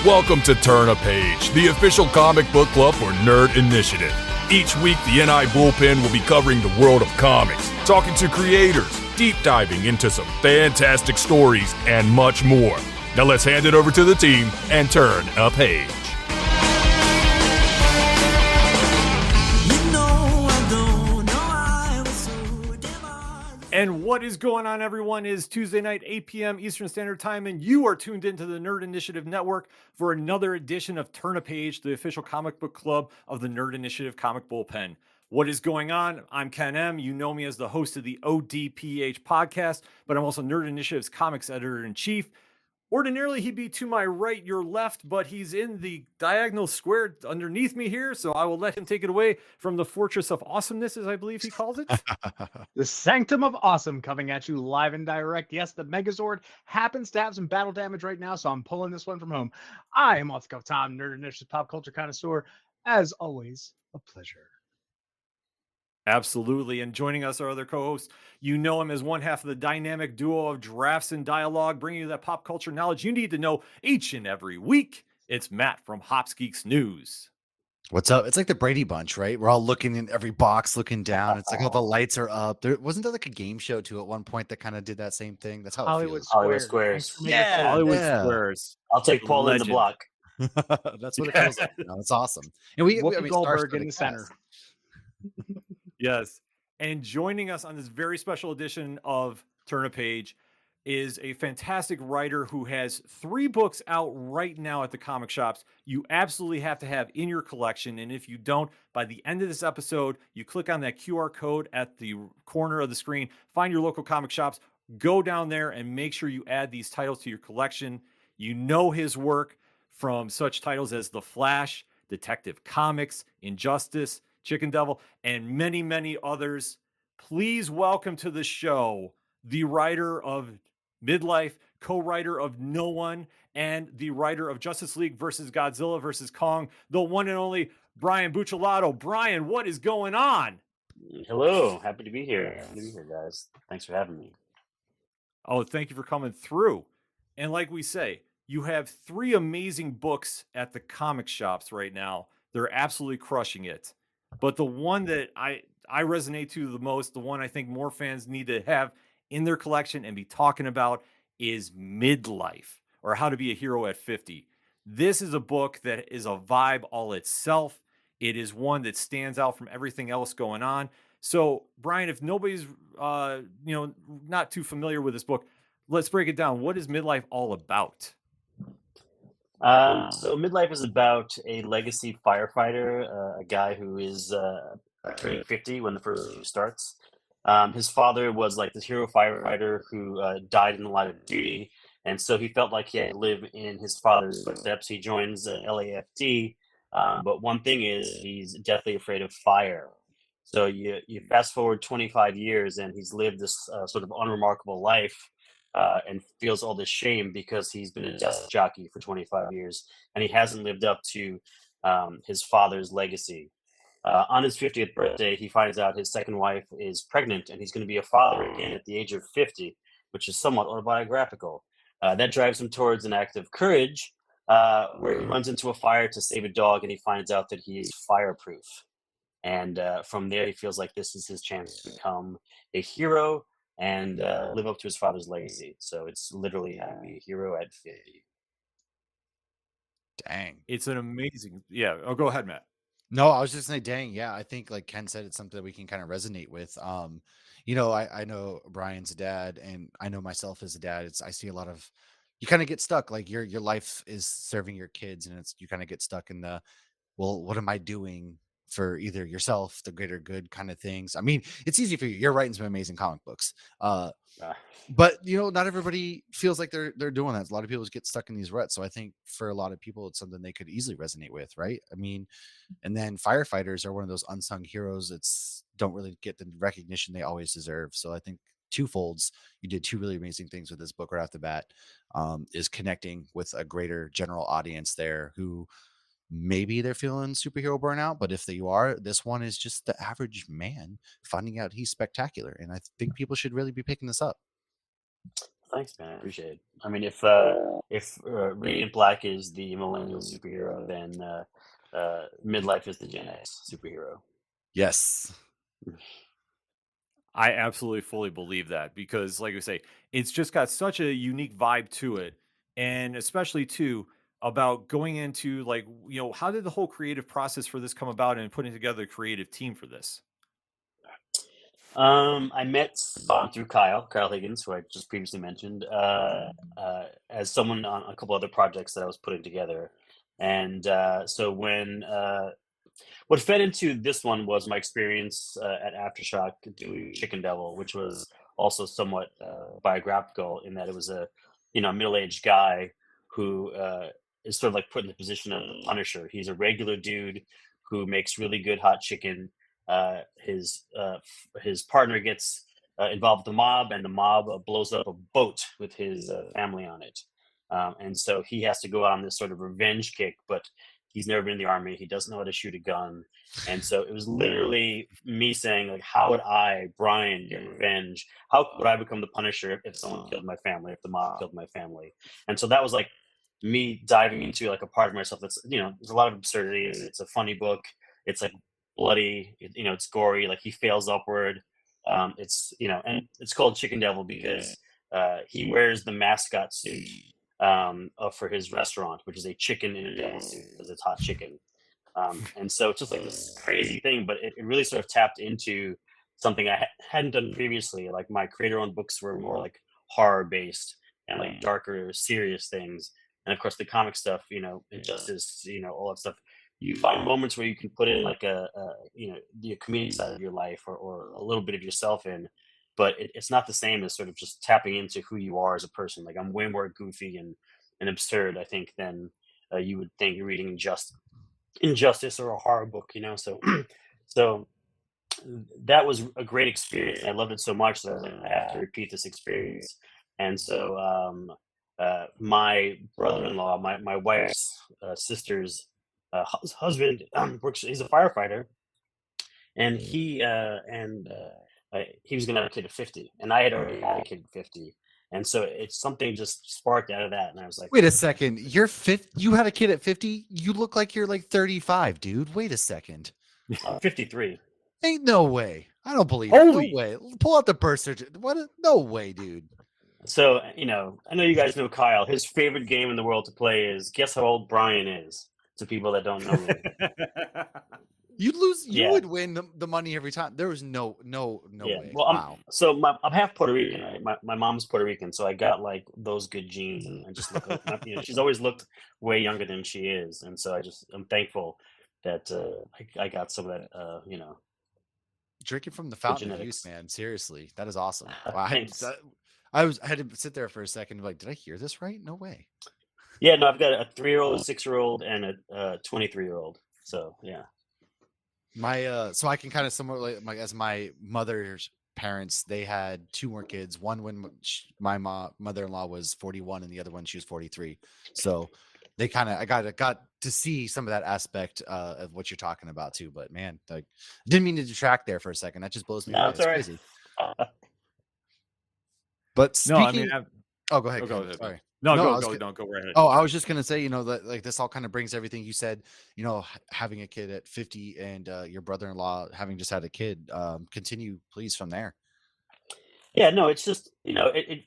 Welcome to Turn a Page, the official comic book club for Nerd Initiative. Each week, the NI Bullpen will be covering the world of comics, talking to creators, deep diving into some fantastic stories, and much more. Now let's hand it over to the team and turn a page. And what is going on, everyone? Is Tuesday night, 8 p.m. Eastern Standard Time, and you are tuned into the Nerd Initiative Network for another edition of Turn a Page, the official comic book club of the Nerd Initiative Comic Bullpen. What is going on? I'm Ken M. You know me as the host of the ODPH podcast, but I'm also Nerd Initiative's comics editor-in-chief. Ordinarily, he'd be to my right, your left, but he's in the diagonal square underneath me here, so I will let him take it away from the Fortress of Awesomeness, as I believe he calls it. The Sanctum of Awesome coming at you live and direct. Yes, the Megazord happens to have some battle damage right now, so I'm pulling this one from home. I am Off the Cuff Tom, Nerd Initiative Pop Culture Connoisseur. As always, a pleasure. Absolutely. And joining us, our other co-host, you know him as one half of the dynamic duo of Drafts and Dialogue, bringing you that pop culture knowledge you need to know each and every week. It's Matt from Hops Geeks News. What's up? It's like the Brady Bunch, right? We're all looking in every box, looking down. It's like all the lights are up. There wasn't there like a game show too at one point that kind of did that same thing. That's how Hollywood it Hollywood Squares. Squares. Yeah, Hollywood yeah. Squares. I'll take Paul in the Legend. block. feels. That's what it feels like. You know, it's awesome. And we Whoopi I mean, Goldberg stars-studded in the center. cast. Yes. And joining us on this very special edition of Turn a Page is a fantastic writer who has 3 books out right now at the comic shops you absolutely have to have in your collection. And if you don't, by the end of this episode, you click on that QR code at the corner of the screen, find your local comic shops, go down there and make sure you add these titles to your collection. You know his work from such titles as The Flash, Detective Comics, Injustice, Chicken Devil, and many, many others. Please welcome to the show the writer of Midlife, co-writer of No One, and the writer of Justice League versus Godzilla versus Kong, the one and only BRIAN Buccellato. Brian, what is going on? Hello, happy to be here. Guys. Thanks for having me. Oh, thank you for coming through. And like we say, you have 3 amazing books at the comic shops right now. They're absolutely crushing it. But the one that I resonate to the most, the one I think more fans need to have in their collection and be talking about is Midlife, or How to Be a Hero at 50. This is a book that is a vibe all itself. It is one that stands out from everything else going on. So, Brian, if nobody's not too familiar with this book, let's break it down. What is Midlife all about? So Midlife is about a legacy firefighter, a guy who is turning 50 when the first issue starts. His father was like this hero firefighter who died in the line of duty, and so he felt like he had to live in his father's footsteps. He joins LAFD, but one thing is he's deathly afraid of fire. So you fast forward 25 years, and he's lived this sort of unremarkable life. And feels all this shame because he's been a desk jockey for 25 years and he hasn't lived up to his father's legacy. On his 50th birthday, he finds out his second wife is pregnant and he's going to be a father again at the age of 50, which is somewhat autobiographical. That drives him towards an act of courage where he runs into a fire to save a dog and he finds out that he is fireproof. And from there, he feels like this is his chance to become a hero and live up to his father's legacy. So it's literally How to Be a Hero at 50. Dang. It's an amazing, yeah. Oh, go ahead, Matt. No, I was just saying, dang, yeah. I think like Ken said, it's something that we can kind of resonate with. I know Brian's a dad, and I know myself as a dad. I see a lot of you kind of get stuck. Like your life is serving your kids, and you kind of get stuck in the, well, what am I doing for either yourself, the greater good kind of things. I mean, it's easy for you. You're writing some amazing comic books. But not everybody feels like they're doing that. A lot of people just get stuck in these ruts. So I think for a lot of people, it's something they could easily resonate with, right? I mean, and then firefighters are one of those unsung heroes that's don't really get the recognition they always deserve. So I think twofolds, you did 2 really amazing things with this book right off the bat, is connecting with a greater general audience there who maybe they're feeling superhero burnout, but if they are, this one is just the average man finding out he's spectacular. And I think people should really be picking this up. Thanks, man. I appreciate it. I mean, if Radiant Black is the millennial superhero, then Midlife is the Gen X superhero. Yes. I absolutely fully believe that because, like I say, it's just got such a unique vibe to it. And especially, too, about going into like, how did the whole creative process for this come about and putting together a creative team for this? I met Spawn through Kyle Higgins, who I just previously mentioned, as someone on a couple other projects that I was putting together. And so what fed into this one was my experience at Aftershock doing Chicken Devil, which was also somewhat biographical in that it was a middle-aged guy who is sort of like put in the position of the Punisher. He's a regular dude who makes really good hot chicken. His partner gets involved with the mob, and the mob blows up a boat with his family on it. And so he has to go out on this sort of revenge kick, but he's never been in the army. He doesn't know how to shoot a gun. And so it was literally me saying, like, how would I, Brian, get revenge? How would I become the Punisher if someone killed my family, if the mob killed my family? And so that was like me diving into like a part of myself that's, there's a lot of absurdity. It's a funny book. It's like bloody, it's gory. Like he fails upward. And it's called Chicken Devil because he wears the mascot suit for his restaurant, which is a chicken in a devil suit because it's hot chicken. And so it's just like this crazy thing, but it really sort of tapped into something I hadn't done previously. Like my creator-owned books were more like horror-based and like darker, serious things. And of course, the comic stuff, Injustice, all that stuff. You find moments where you can put in like the comedic side of your life or a little bit of yourself in, but it's not the same as sort of just tapping into who you are as a person. Like I'm way more goofy and absurd, I think, than you would think you're reading Injustice or a horror book, So, so that was a great experience. I loved it so much that I was like, I have to repeat this experience. And so, my brother-in-law, my wife's sister's husband, he's a firefighter, and he was gonna have a kid at 50, and I had already had a kid at 50, and so it's something just sparked out of that, and I was like, Wait a second. You're you had a kid at 50? You look like you're like 35, dude. Wait a second. 53. Ain't no way. I don't believe Holy- it. No way. Pull out the birth certificate. What? No way, dude. So, I know you guys know Kyle. His favorite game in the world to play is guess how old Brian is. To people that don't know me, You'd lose. You Yeah. would win the money every time. There was no yeah. way. Well, Wow. I'm half Puerto Rican. Right? My mom's Puerto Rican, so I got like those good genes, and I just look. She's always looked way younger than she is, and so I'm thankful that I got some of that. Drinking from the fountain of genetics. youth, man. Seriously, that is awesome. Wow, I Thanks. had to sit there for a second, like, did I hear this right? No way. Yeah, no, I've got a 3-year-old, a 6-year-old, and a 23-year-old. So yeah. My so I can kind of somewhat like as my mother's parents, they had 2 more kids. One when my mother-in-law was 41, and the other one she was 43. So they kind of I got to see some of that aspect of what you're talking about too. But man, like, didn't mean to detract there for a second. That just blows me No, away. it's all right. Crazy. But No, I speaking, mean, oh, go ahead. go Ken, ahead. sorry. no, No, I go, was go, gonna- no, go right ahead. Oh, I was just gonna say, that like this all kind of brings everything you said. Having a kid at 50 and your brother-in-law having just had a kid. Continue, please, from there. Yeah, no, it's just it.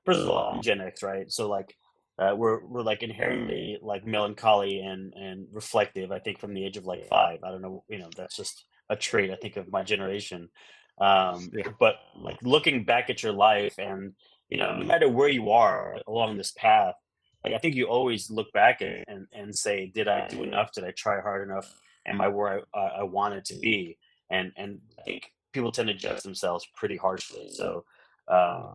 First of all, I'm Gen X, right? So like, we're like inherently like melancholy and reflective. I think from the age of like 5. I don't know, that's just a trait I think of my generation. Yeah. But like looking back at your life, and no matter where you are along this path, like I think you always look back and say, did I do enough? Did I try hard enough? Am I where I wanted to be? And I think people tend to judge themselves pretty harshly. So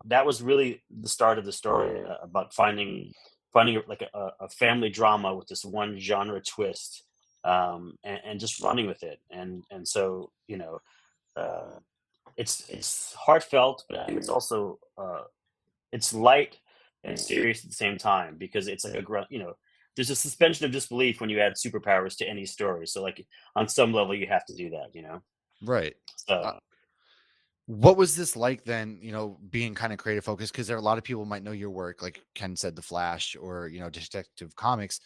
that was really the start of the story about finding like a family drama with this one genre twist, and just running with it. And so uh, it's heartfelt, but I think it's also it's light and serious at the same time because it's like there's a suspension of disbelief when you add superpowers to any story. So like on some level you have to do that. Right. So What was this like then, being kind of creative focused? Because there are a lot of people might know your work, like Ken said, The Flash or, Detective Comics,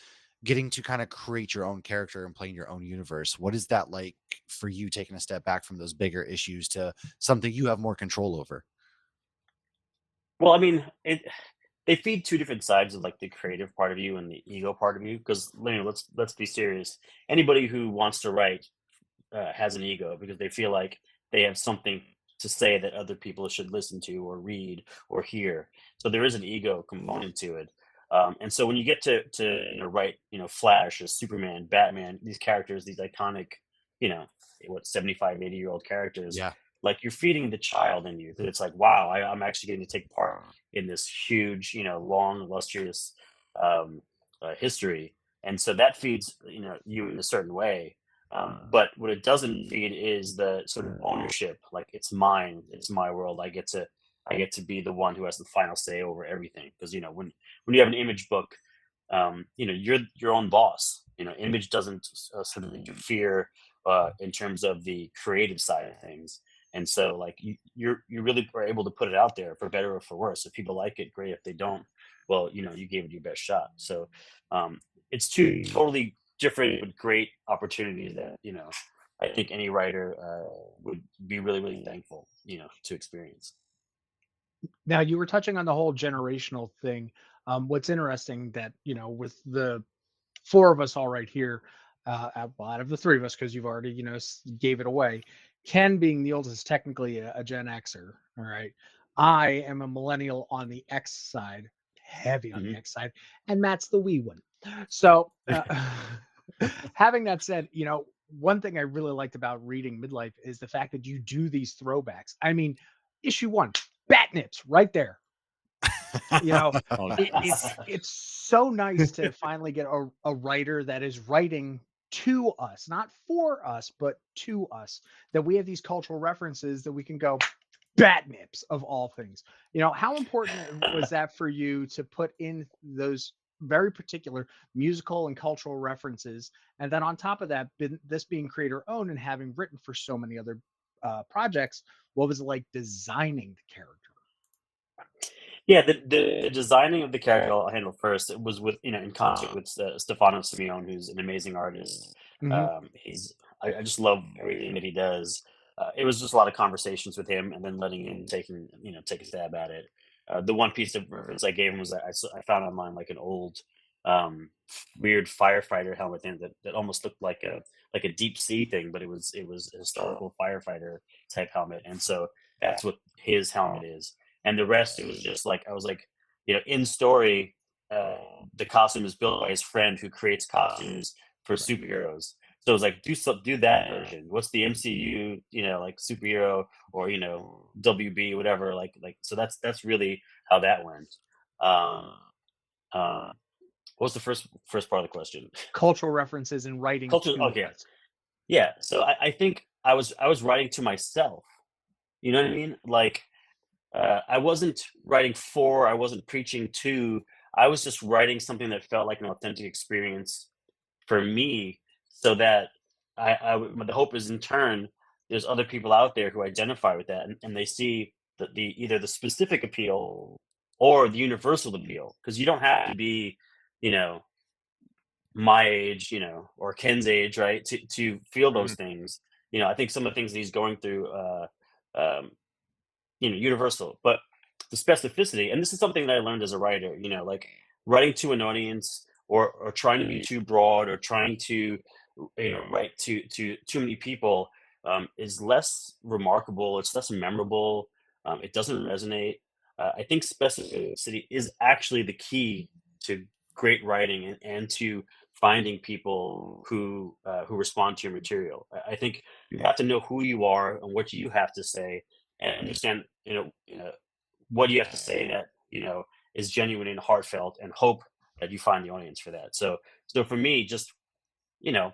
getting to kind of create your own character and playing your own universe. What is that like for you taking a step back from those bigger issues to something you have more control over? Well, I mean, they feed two different sides of like the creative part of you and the ego part of you. Because let's be serious. Anybody who wants to write has an ego because they feel like they have something to say that other people should listen to or read or hear. So there is an ego component to it. And so when you get to write Flash or Superman, Batman, these characters, these iconic, you know, 75, 80-year-old characters, Yeah. like you're feeding the child in you. That it's like, wow, I'm actually getting to take part in this huge, long, illustrious um, history. And so that feeds you in a certain way. But what it doesn't feed is the sort of ownership. Like it's mine, it's my world. I get to be the one who has the final say over everything. Because when you have an Image book, you're your own boss. Image doesn't sort of interfere in terms of the creative side of things. And so like you really are able to put it out there for better or for worse. If people like it, great. If they don't, well, you gave it your best shot. So um, it's two totally different but great opportunities that I think any writer would be really really thankful to experience. Now, you were touching on the whole generational thing. What's interesting that, with the four of us all right here, well, out of the three of us, because you've already, gave it away. Ken being the oldest is technically a Gen Xer. All right. I am a millennial on the X side, heavy on the Hmm. X side, and Matt's the wee one. So, having that said, one thing I really liked about reading Midlife is the fact that you do these throwbacks. I mean, issue one, bat nips right there. You know, Oh, it's so nice to finally get a writer that is writing to us, not for us, but to us, that we have these cultural references that we can go bat nips of all things. How important was that for you to put in those very particular musical and cultural references? And then on top of that, this being creator owned and having written for so many other projects, what was it like designing the character? Yeah, the designing of the character I'll handle first. It was with in concert with Stefano Simeone, who's an amazing artist. Hmm. I just love everything that he does. It was just a lot of conversations with him, and then letting him take a stab at it. The one piece of reference I gave him was I found online like an old um, weird firefighter helmet thing that almost looked like a deep sea thing, but it was a historical firefighter type helmet, and so that's what his helmet is. And the rest, it was just like I was like, in story, uh, the costume is built by his friend who creates costumes for Right. superheroes. So it was like do that version. What's the MCU, like superhero or WB whatever so that's really how that went. Um, uh, what was the first part of the question? Cultural references and writing Culture. to Okay, us. yeah. So I think I was writing to myself. You know what I mean? Like I wasn't writing for, I wasn't preaching to, I was just writing something that felt like an authentic experience for me so that the hope is in turn, there's other people out there who identify with that and they see the either the specific appeal or the universal appeal. Because you don't have to be, you know, my age, or Ken's age, right? To feel those mhm. things. I think some of the things that he's going through, um, universal. But the specificity, and this is something that I learned as a writer, like writing to an audience or trying to be too broad or trying to, write to too many people is less remarkable. It's less memorable. It doesn't resonate. I think specificity is actually the key to great writing and to finding people who respond to your material. I think you have to know who you are and what you have to say and understand, what you have to say that is genuine and heartfelt, and hope that you find the audience for that. So for me, just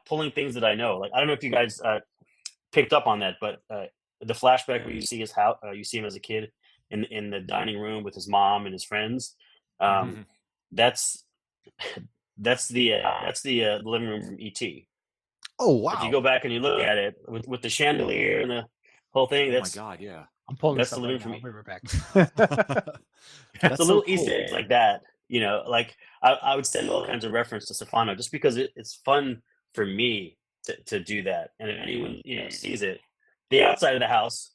pulling things that I know. Like I don't know if you guys picked up on that, but the flashback where you see his house, you see him as a kid in the dining room with his mom and his friends. Um, Mhm. that's that's the living room from ET. Oh, If you wow. go back and you look at it with the chandelier and the whole thing, Oh my that's God, yeah. I'm pulling this That's up delivery right for now. I'll me. be right back. It's a That's so little cool. Easter eggs like that, like I would send all kinds of reference to Stefano just because it's fun for me to do that. And if anyone sees it, the outside of the house,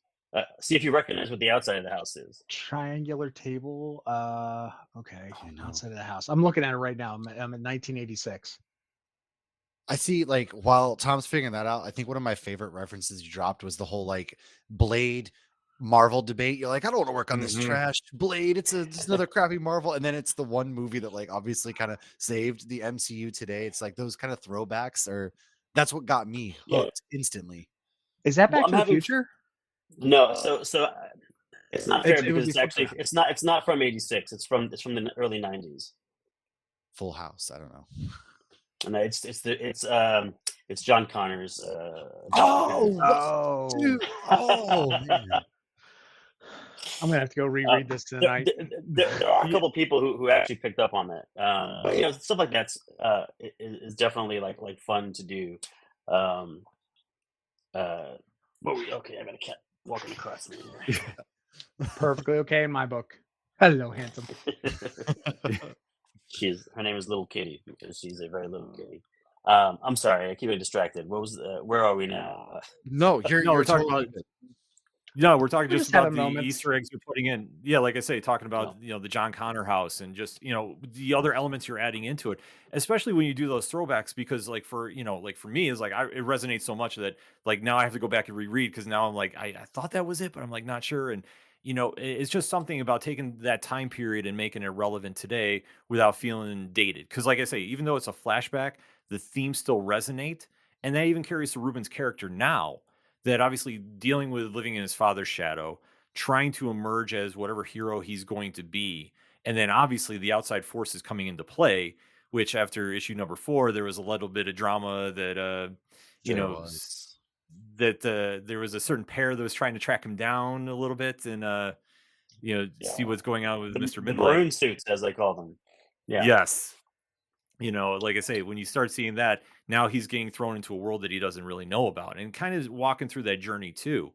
see if you recognize what the outside of the house is. Triangular table. Okay. Oh no. Outside of the house. I'm looking at it right now. I'm in 1986. I see, like, while Tom's figuring that out, I think one of my favorite references you dropped was the whole like Blade Marvel debate. You're like, I don't want to work on this trash Blade. It's just another crappy Marvel. And then it's the one movie that like obviously kind of saved the MCU today. It's like those kind of throwbacks, or that's what got me Yeah. hooked instantly. Is that Well, Back I'm to the having Future? no, so it's not fair It would because be it's actually Flip. it's not from '86. It's from the early '90s. Full House. I don't know. And it's John Connor's Oh, documentary. what, Oh, dude? Oh man. I'm gonna have to go reread this There, tonight. there are a couple people who actually picked up on that. But stuff like that's is definitely like fun to do. Um, okay, I got a cat walking across me here. Perfectly okay in my book. Hello, handsome. Her name is Little Kitty because she's a very little kitty. I'm sorry, I keep getting distracted. Where are we now? No, No, we're you're talking totally about good. No, we're talking We just just had a about the moment. Easter eggs you're putting in. Yeah, like I say, talking Oh, about, the John Connor house and just, the other elements you're adding into it, especially when you do those throwbacks, because like for me, is like, it resonates so much that like now I have to go back and reread because now I'm like, I thought that was it, but I'm like, not sure. And, it's just something about taking that time period and making it relevant today without feeling dated. Cause like I say, even though it's a flashback, the themes still resonate. And that even carries to Ruben's character now, that obviously dealing with living in his father's shadow, trying to emerge as whatever hero he's going to be. And then obviously the outside forces coming into play, which after issue number 4, there was a little bit of drama that, you There know, was. that there was a certain pair that was trying to track him down a little bit and, see yeah, what's going on with Mr. the Midlife. maroon suits, as they call them. Yeah. Yes. Like I say, when you start seeing that, now he's getting thrown into a world that he doesn't really know about and kind of walking through that journey too.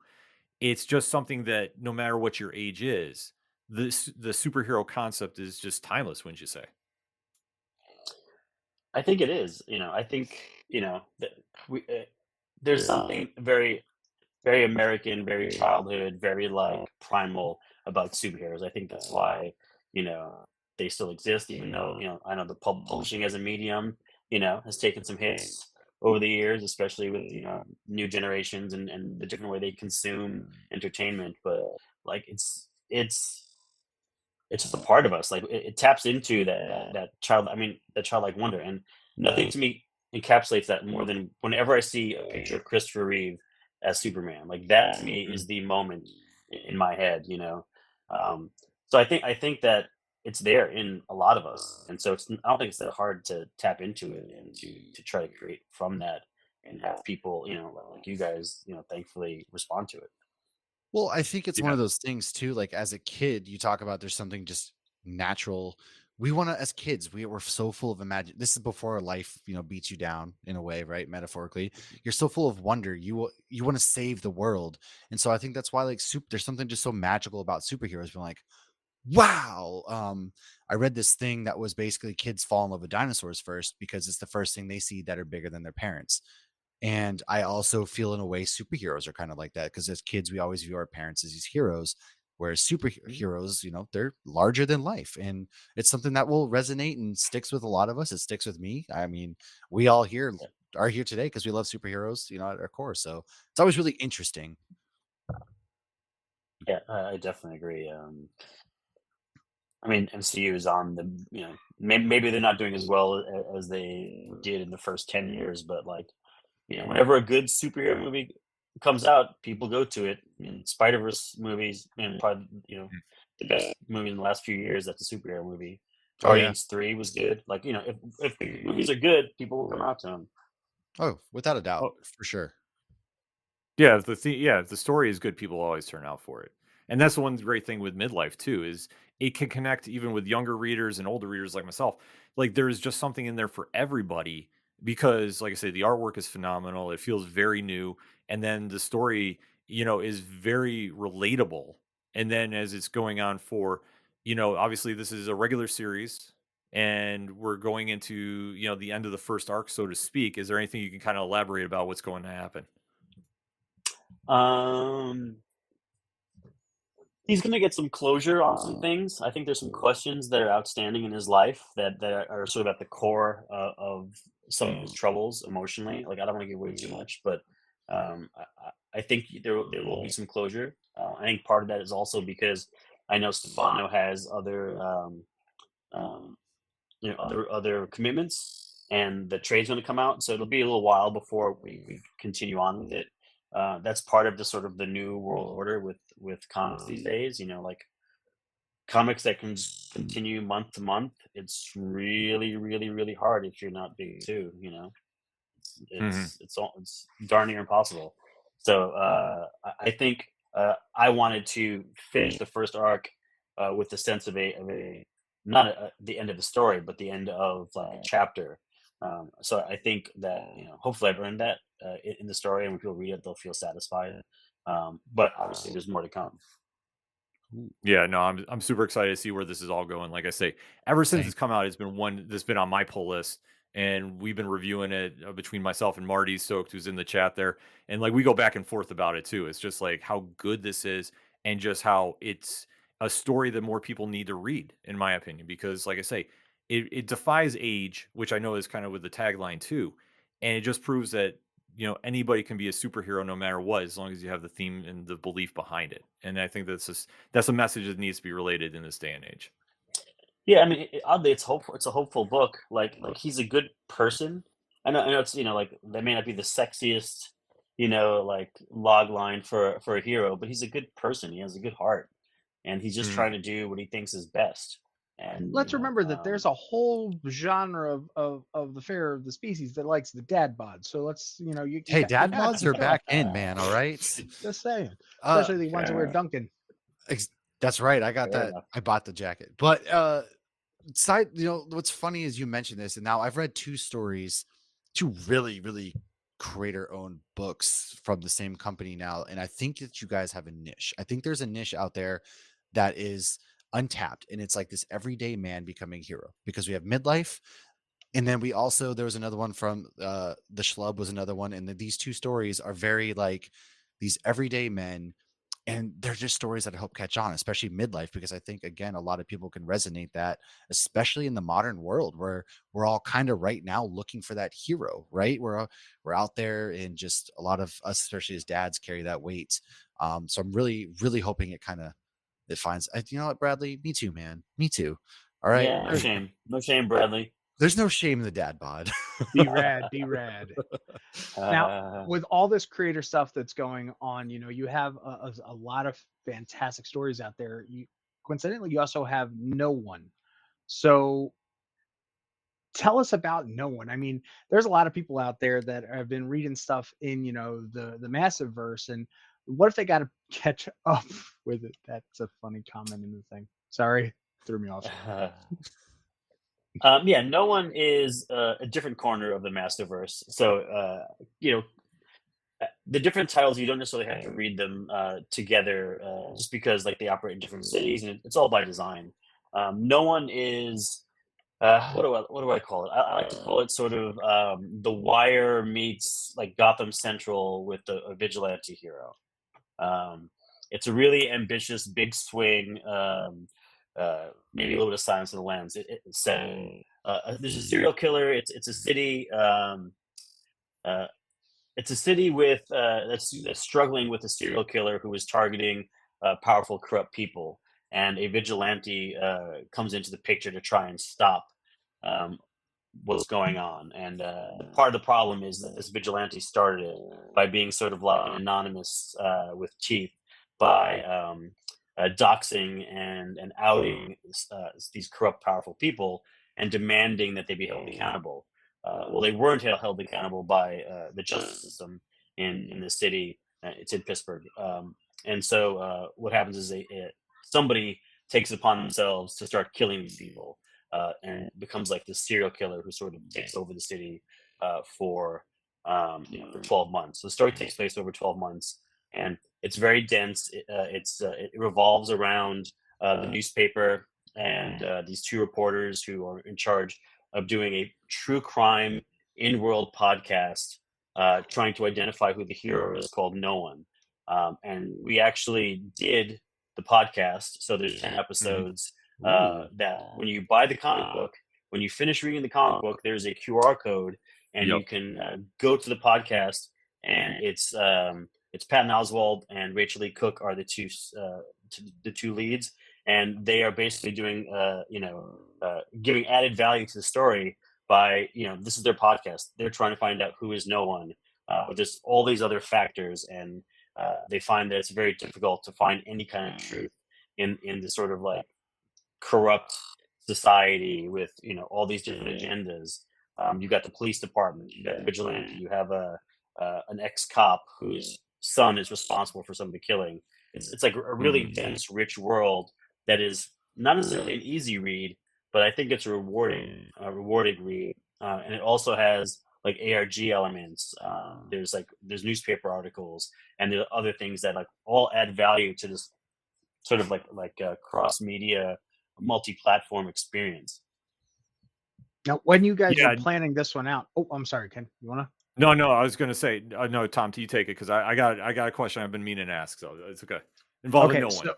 It's just something that no matter what your age is, the superhero concept is just timeless, wouldn't you say? I think it is. I think that we there's something very very American, very childhood, very like primal about superheroes. I think that's why you know they still exist, even though I know the publishing as a medium has taken some hits over the years, especially with new generations and the different way they consume entertainment. But like it's just a part of us. Like it taps into that child. I mean, that childlike wonder, and nothing to me encapsulates that more than whenever I see a picture of Christopher Reeve as Superman. Like that to me is the moment in my head. Um, so I think that it's there in a lot of us, and so I don't think it's that hard to tap into it and to try to create from that and have people like you guys thankfully respond to it. Well, I think it's one Yeah. of those things too. Like as a kid, you talk about there's something just natural. We want to, as kids, we're so full of imagine. This is before life, beats you down in a way, right? Metaphorically, you're so full of wonder. You want to save the world, and so I think that's why like there's something just so magical about superheroes. Being like, wow. I read this thing that was basically kids fall in love with dinosaurs first because it's the first thing they see that are bigger than their parents. And I also feel in a way superheroes are kind of like that because as kids, we always view our parents as these heroes, whereas superheroes, they're larger than life. And it's something that will resonate and sticks with a lot of us. It sticks with me. I mean, we all here are here today because we love superheroes, at our core. So it's always really interesting. Yeah, I definitely agree. I mean, MCU is on the, maybe they're not doing as well as they did in the first 10 years, but like, whenever a good superhero movie comes out, people go to it. And Spider-Verse movies, and probably, the best movie in the last few years, that's a superhero movie. Oh, yeah. Guardians 3 was good. Like, if the movies are good, people will come out to them. Oh, without a doubt, Oh, for sure. yeah, if the story is good, people always turn out for it. And that's the one great thing with midlife too, is it can connect even with younger readers and older readers like myself. Like there's just something in there for everybody because like I say, the artwork is phenomenal. It feels very new. And then the story is very relatable. And then as it's going on for, obviously this is a regular series and we're going into, the end of the first arc, so to speak. Is there anything you can kind of elaborate about what's going to happen? Um, he's gonna get some closure on some things. I think there's some questions that are outstanding in his life that are sort of at the core of some of his troubles emotionally. Like I don't want to give away too much, but I think there will be some closure. I think part of that is also because I know Stefano has other um, other commitments, and the trade's going to come out, so it'll be a little while before we continue on with it. That's part of the sort of the new world order with comics these days. Like comics that can continue month to month. It's really, really, really hard if you're not big too. Hmm. It's darn near impossible. So I think I wanted to finish the first arc with the sense of a not the end of the story, but the end of like a chapter. So I think that hopefully I've earned that in the story, and when people read it, they'll feel satisfied. But obviously, there's more to come. Yeah, no, I'm super excited to see where this is all going. Like I say, ever since Same. it's come out, it's been one that's been on my pull list, and we've been reviewing it between myself and Marty Soaked, who's in the chat there, and like we go back and forth about it too. It's just like how good this is, and just how it's a story that more people need to read, in my opinion. Because, like I say, it defies age, which I know is kind of with the tagline too, and it just proves that anybody can be a superhero no matter what, as long as you have the theme and the belief behind it. And I think that's a message that needs to be related in this day and age. Yeah, I mean, oddly, it's hopeful. It's a hopeful book. Like he's a good person. I know it's like that may not be the sexiest, like log line for a hero, but he's a good person. He has a good heart, and he's just Mhm. trying to do what he thinks is best. And Let's remember that there's a whole genre of the fair of the species that likes the dad bod. So let's, you Hey, got you dad got mods some are stuff. back in, man. All right. Just saying, Uh, especially the ones that wear Duncan. that's right. I got fair that. enough. I bought the jacket. But side, what's funny is you mentioned this, and now I've read two stories, two really, really creator-owned books from the same company now, and I think that you guys have a niche. I think there's a niche out there that is untapped, and it's like this everyday man becoming a hero, because we have midlife, and then we also there was another one from the Schlub was another one, and these two stories are very like these everyday men, and they're just stories that I hope catch on, especially midlife, because I think again a lot of people can resonate that, especially in the modern world where we're all kind of right now looking for that hero, right? We're out there, and just a lot of us, especially as dads, carry that weight. So I'm really, really hoping it finds. You know what, Bradley? Me too, man. Me too. All right. Yeah, no shame, Bradley. There's no shame in the dad bod. Be rad, be rad. Now, Uh, with all this creator stuff that's going on, you have a lot of fantastic stories out there. Coincidentally, you also have No One. So tell us about No One. I mean, there's a lot of people out there that have been reading stuff in, the massive verse, and what if they got to catch up with it? That's a funny comment in the thing. Sorry, threw me off. yeah, no one is a different corner of the Masterverse. So, the different titles, you don't necessarily have to read them together just because like they operate in different cities, and it's all by design. No one is what do I call it? I like to call it sort of The Wire meets like Gotham Central with a vigilante hero. Um, it's a really ambitious, big swing. Maybe a little bit of Silence of the Lambs. There's a serial killer. It's a city. Uh, it's a city with that's struggling with a serial killer who is targeting powerful, corrupt people, and a vigilante comes into the picture to try and stop um, what's going on. And part of the problem is that this vigilante started it by being sort of like an anonymous with teeth by doxing and outing these corrupt, powerful people and demanding that they be held accountable. Well, they weren't held accountable by the justice system in the city. It's in Pittsburgh. And so what happens is somebody takes it upon themselves to start killing these people and becomes like the serial killer who sort of takes over the city for 12 months. So the story takes place over 12 months, and It's very dense. It revolves around the newspaper and these two reporters who are in charge of doing a true crime in-world podcast, trying to identify who the hero is, called No One. And we actually did the podcast. So there's 10 episodes that when you buy the comic book, when you finish reading the comic book, there's a QR code, and Yep. you can go to the podcast, and it's Patton Oswalt and Rachel Lee Cook are the two leads, and they are basically doing giving added value to the story by, this is their podcast. They're trying to find out who is No One, but there's all these other factors, and they find that it's very difficult to find any kind of truth in this sort of like corrupt society with all these different agendas. You got the police department, you got the vigilante, you have an ex-cop whose son is responsible for some of the killing. It's like a really dense, rich world that is not necessarily an easy read, but I think it's a rewarding read. And it also has like ARG elements. There's newspaper articles, and there are other things that like all add value to this sort of like cross media, multi-platform experience. Now, when you guys were planning this one out, I'm sorry, Ken, you wanna? No, I was going to say, no, Tom, you take it, because I got a question I've been meaning to ask, so it's okay. Involving No One.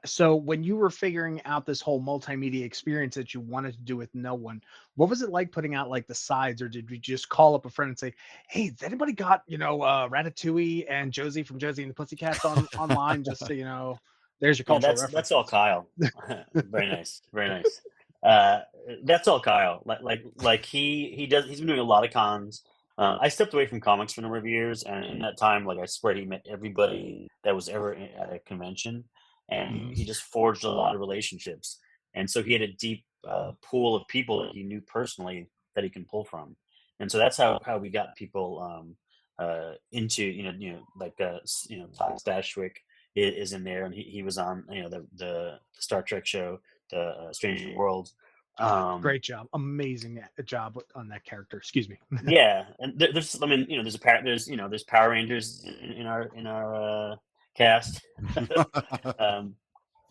So when you were figuring out this whole multimedia experience that you wanted to do with No One, what was it like putting out like the sides, or did you just call up a friend and say, "Hey, has anybody got Ratatouille and Josie from Josie and the Pussycats online?" Just so there's your cultural reference. That's all Kyle. Very nice, very nice. That's all Kyle. Like he's been doing a lot of cons. I stepped away from comics for a number of years, and in that time, like I swear, he met everybody that was ever at a convention, and he just forged a lot of relationships. And so he had a deep pool of people that he knew personally that he can pull from. And so that's how we got people into Todd Stashwick is in there, and he was on the Star Trek show, the Strange New Worlds. Great job, amazing job on that character. Excuse me. Yeah, and there's Power Rangers in our cast.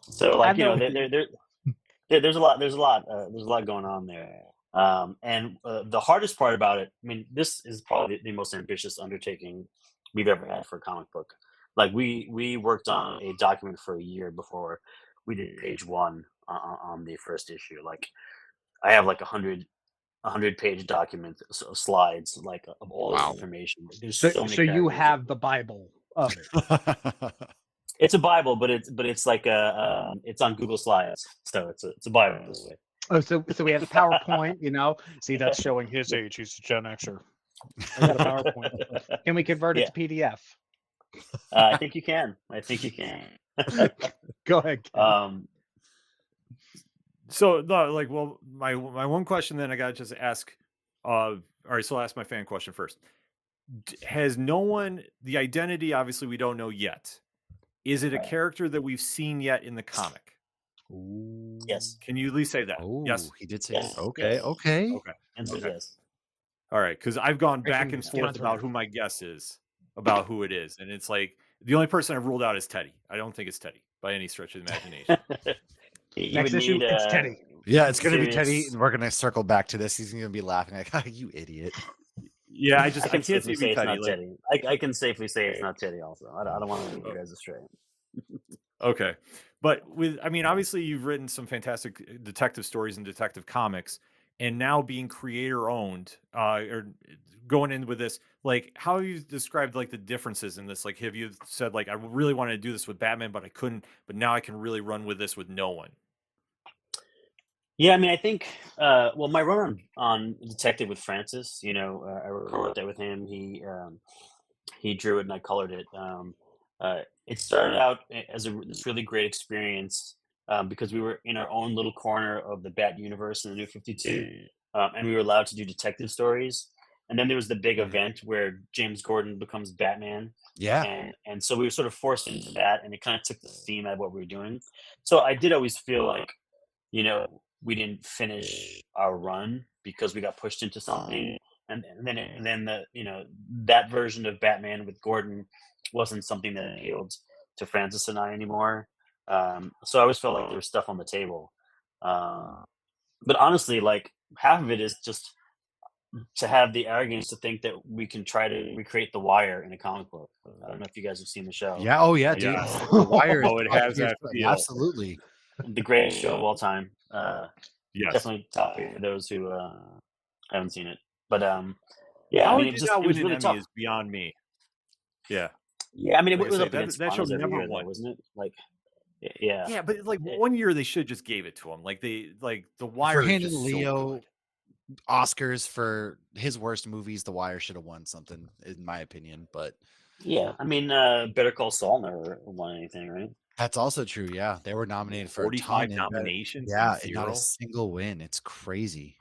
So like there's a lot going on there. And the hardest part about it, I mean, this is probably the most ambitious undertaking we've ever had for a comic book. Like we worked on a document for a year before we did page one on the first issue. Like I have like 100-page document slides, like of all this information. There's so you have the Bible of it. It's a Bible, but it's like it's on Google Slides, so it's a Bible this way. Oh, so we have a PowerPoint, See, that's showing his age. He's a Gen Xer. I got a PowerPoint. Can we convert it to PDF? I think you can. Go ahead. So my one question then I gotta just ask. All right, so I'll ask my fan question first. Has No One, the identity? Obviously, we don't know yet. Is it a character that we've seen yet in the comic? Ooh. Yes. Can you at least say that? Oh, yes. He did say yes. Okay. Answer yes. All right, because I've gone back and forth about who my guess is, about who it is, and it's like the only person I've ruled out is Teddy. I don't think it's Teddy by any stretch of the imagination. Next issue, it's Teddy. Yeah, it's going to be Teddy, and we're going to circle back to this. He's going to be laughing like, "Oh, you idiot." Yeah, I can't see it be Teddy. I can safely say it's not Teddy. Also, I don't want to lead you guys astray. Okay, but obviously you've written some fantastic detective stories and detective comics, and now being creator owned, or going in with this, like how have you described like the differences in this? Like, have you said like I really wanted to do this with Batman, but I couldn't, but now I can really run with this with No One? Yeah, I mean, I think, my run on Detective with Francis, I wrote that with him. He drew it and I colored it. It started out as this really great experience because we were in our own little corner of the Bat universe in the New 52, and we were allowed to do detective stories. And then there was the big event where James Gordon becomes Batman. Yeah. And so we were sort of forced into that, and it kind of took the steam out of what we were doing. So I did always feel like, we didn't finish our run because we got pushed into something, and then that version of Batman with Gordon wasn't something that appealed to Francis and I anymore. So I always felt like there was stuff on the table. But honestly, like half of it is just to have the arrogance to think that we can try to recreate The Wire in a comic book. I don't know if you guys have seen the show. Yeah. Oh yeah, dude. Yeah. The Wire is Oh, it top has tier that stuff. feel. Absolutely. The greatest show of all time. Yes. Definitely top for those who haven't seen it. But yeah, How I mean, it it did not was win an really Emmy tough. is beyond me. Yeah. Yeah, I mean, it Like I was say, up against that show finals every never year, though, won. wasn't it? Like, yeah. Yeah, but like It- one year they should just gave it to him. Like The For Wire is handing just so Leo good. Oscars for his worst movies, The Wire should have won something, in my opinion. But Yeah, I mean, Better Call Saul never won anything, right? that's also true. Yeah, they were nominated for a 45 ton, nominations yeah, and and not a 0. single win. It's crazy.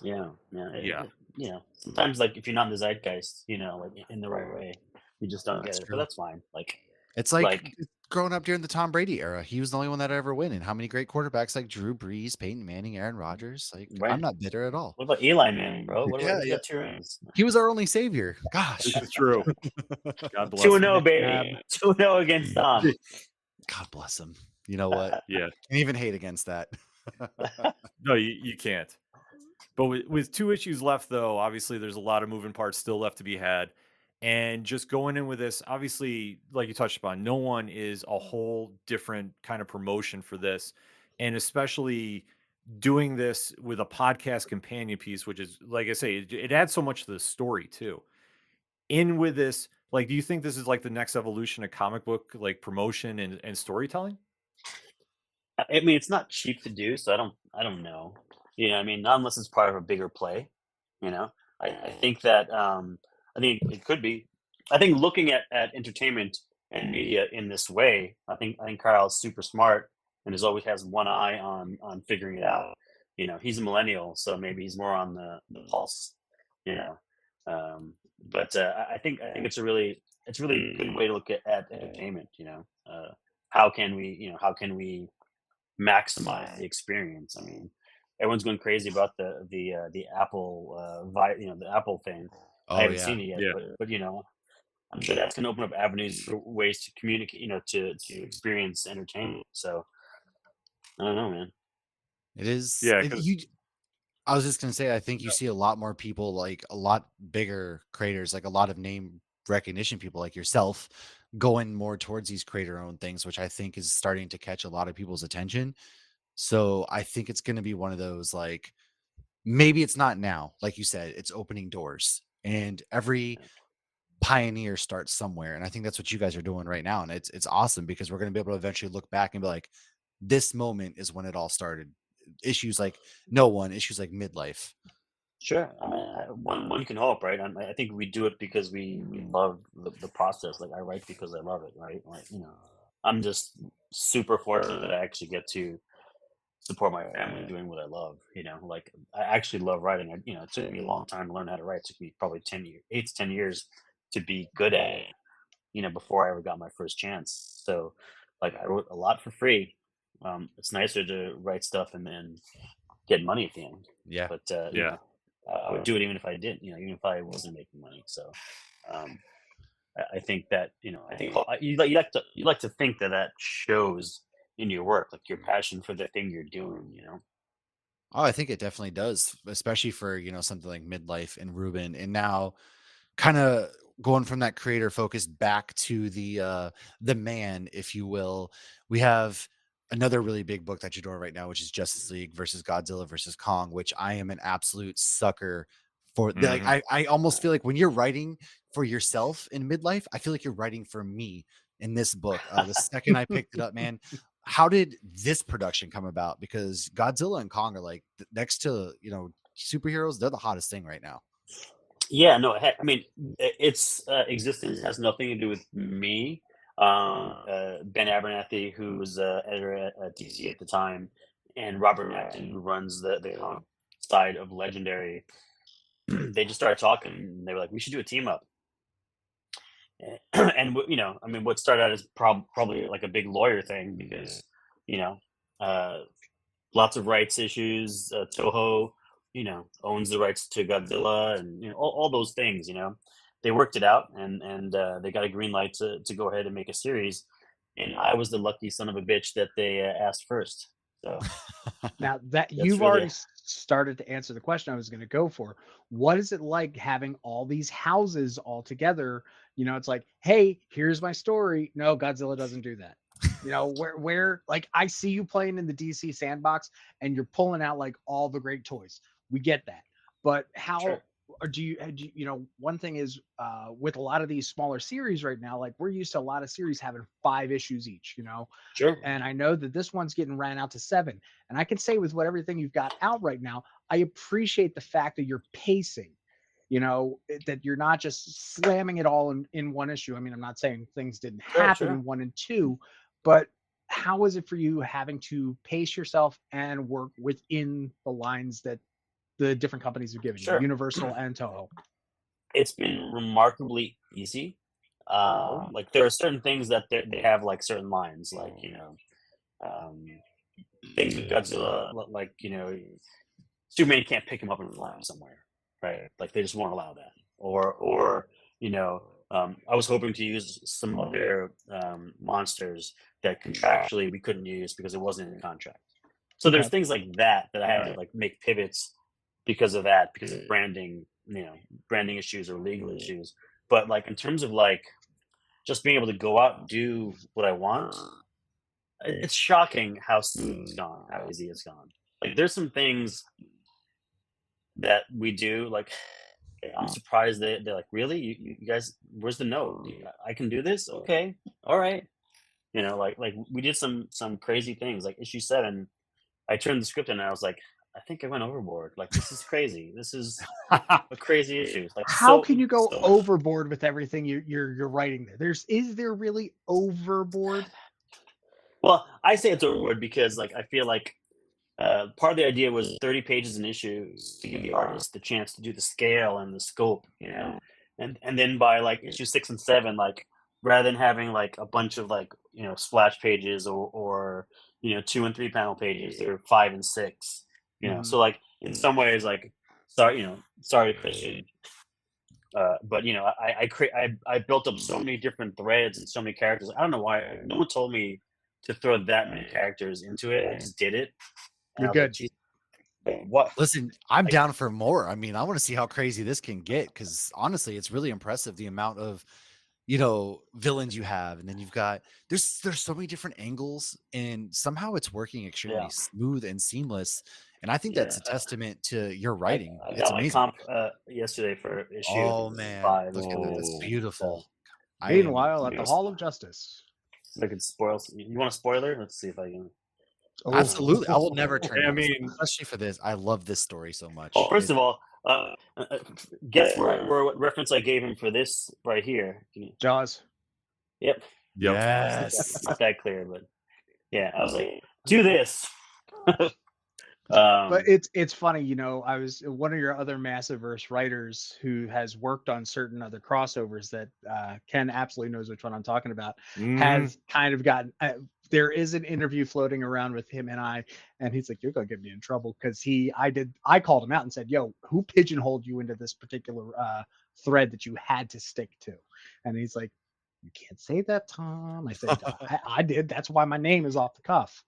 Yeah, Yeah. you know, sometimes like if you're not in the zeitgeist, like in the right way, you just don't That's get it. true. But that's fine. Like, It's like like growing up during the Tom Brady era. He was the only one that ever win. And how many great quarterbacks like Drew Brees, Peyton Manning, Aaron Rodgers? Like, right. I'm not bitter at all. What about Eli Manning, bro? What Yeah, about he yeah. got 2 rings? He was our only savior. Gosh. This is true. God bless 2-0, him. baby. 2-0 against Tom. God bless him. You know what? Yeah. Can't even hate against that. No, you can't. But with 2 issues left, though, obviously there's a lot of moving parts still left to be had. And just going in with this, obviously, like you touched upon, no one is a whole different kind of promotion for this. And especially doing this with a podcast companion piece, which is, like I say, it adds so much to the story, too. In with this, like, do you think this is like the next evolution of comic book, like promotion and storytelling? I mean, it's not cheap to do, so I don't know. I mean, not unless it's part of a bigger play. I think that I think it could be. I think looking at entertainment and media in this way, I think Kyle's super smart and always has one eye on figuring it out. He's a millennial, so maybe he's more on the pulse. You know, but I think it's a really good way to look at entertainment. How can we maximize the experience? I mean, everyone's going crazy about the Apple the Apple thing. I Oh haven't yeah. seen it yet, Yeah. but I'm sure that's going to open up avenues for ways to communicate, to experience entertainment. So I don't know, man. It is. Yeah, it- 'cause- you, I was just gonna say, I think you see a lot more people, like a lot bigger creators, like a lot of name recognition people like yourself, going more towards these creator-owned things, which I think is starting to catch a lot of people's attention. So I think it's gonna be one of those, like, maybe it's not now, like you said, it's opening doors, and every pioneer starts somewhere, and I think that's what you guys are doing right now, and it's awesome because we're gonna be able to eventually look back and be like, this moment is when it all started. Issues like issues like midlife. Sure. I mean, one can hope, right? I think we do it because we love the process. Like I write because I love it, right? Like I'm just super fortunate that I actually get to support my family doing what I love. Like I actually love writing. It took me a long time to learn how to write. It took me probably 8 to 10 years to be good at it. Before I ever got my first chance. So, like I wrote a lot for free. It's nicer to write stuff and then get money at the end. Yeah. But Yeah. I would do it even if I didn't. Even if I wasn't making money. So, I think that I think you like to think that shows in your work, like your passion for the thing you're doing. Oh, I think it definitely does, especially for, something like midlife and Ruben. And now kind of going from that creator focus back to the man, if you will. We have another really big book that you're doing right now, which is Justice League versus Godzilla versus Kong, which I am an absolute sucker for. Like Mhm. I almost feel like when you're writing for yourself in midlife, I feel like you're writing for me in this book. The second I picked it up, man, how did this production come about? Because Godzilla and Kong are like next to superheroes, they're the hottest thing right now. Yeah, no, I mean, its existence has nothing to do with me. Ben Abernathy, who was editor at DC at the time, and Robert Mackin, who runs the comic side of Legendary, they just started talking. And they were like, "We should do a team up." And I mean, what started out as probably like a big lawyer thing because you know, uh, lots of rights issues. Toho, owns the rights to Godzilla, and all those things. they worked it out, and they got a green light to go ahead and make a series. And I was the lucky son of a bitch that they asked first. So Now that that's you've really already started to answer the question I was going to go for, what is it like having all these houses all together? It's like, hey, here's my story. No, Godzilla doesn't do that. Where like I see you playing in the DC sandbox and you're pulling out like all the great toys. We get that, but how sure. or one thing is with a lot of these smaller series right now, like we're used to a lot of series having 5 issues each. Sure. And I know that this one's getting ran out to 7. And I can say with everything you've got out right now, I appreciate the fact that you're pacing, that you're not just slamming it all in one issue. I mean, I'm not saying things didn't happen Sure. in 1 and 2, but how is it for you having to pace yourself and work within the lines that the different companies have given you, Sure. Universal and Toho? It's been remarkably easy. Like there are certain things that they have like certain lines, like um, things with Godzilla, like Superman can't pick him up and rely somewhere, right? Like they just won't allow that. Or I was hoping to use some other monsters that contractually we couldn't use because it wasn't in the contract. So there's Okay. things like that I had to like make pivots because of that, because of branding, branding issues or legal issues. But like in terms of like just being able to go out and do what I want, it's shocking how smooth it's gone, how easy it's gone. Like there's some things that we do, like I'm surprised they're like, really? You guys, where's the note? I can do this? Okay. All right. Like we did some crazy things. Like issue 7, I turned the script in and I was like, I think I went overboard. Like this is crazy. This is a crazy issue. Like How can you go overboard with everything you're writing there? Is there really overboard? Well, I say it's overboard because like I feel like part of the idea was 30 pages an issue to give the artist the chance to do the scale and the scope, and then by like issue 6 and 7, like rather than having like a bunch of like splash pages or 2 and 3 panel pages, they're 5 and 6, so like in some ways, like sorry to push it, but I built up so many different threads and so many characters. I don't know why no one told me to throw that many characters into it. I just did it. And You're good. Like, what? Listen, I'm down for more. I mean, I want to see how crazy this can get, because honestly, it's really impressive the amount of villains you have, and then you've got there's so many different angles, and somehow it's working extremely smooth and seamless. And I think that's a testament to your writing. I It's got my amazing. comp yesterday for issue. Oh man, 5. look at that. That's beautiful. Meanwhile, at the Hall of Justice. I could spoil. You want a spoiler? Let's see if I can. Oh. Absolutely, I will never turn. I mean, especially for this, I love this story so much. Well, first of all, guess what reference I gave him for this right here? Jaws. Yep. Yes. Not that clear, but yeah, I was like, do this. But it's funny, I was one of your other Massiverse writers who has worked on certain other crossovers that Ken absolutely knows which one I'm talking about, has kind of gotten there is an interview floating around with him and I, and he's like, you're gonna get me in trouble because I called him out and said, yo, who pigeonholed you into this particular thread that you had to stick to? And he's like, you can't say that, Tom. I said, I did. That's why my name is off the cuff.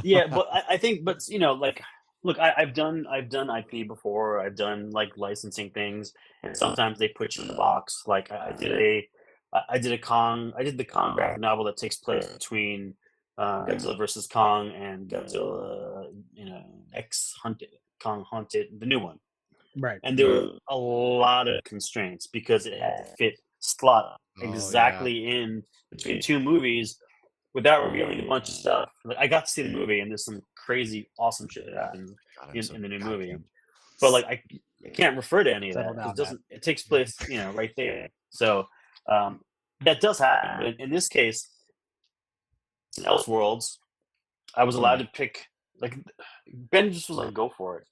Yeah, but I think, like, look, I've done IP before. I've done like licensing things, and sometimes they put you in the box. Like I did the Kong graphic novel that takes place between Godzilla versus Kong and Godzilla, X Hunted, Kong Haunted, the new one. Right. And there were a lot of constraints because it had to fit slot exactly in between 2 movies without revealing a bunch of stuff. Like I got to see the movie, and there's some crazy, awesome shit that happens in the new movie. But like I can't refer to any of that because it takes place, right there. So that does happen. But in this case, in Elseworlds, I was allowed to pick. Like Ben just was like, "Go for it,"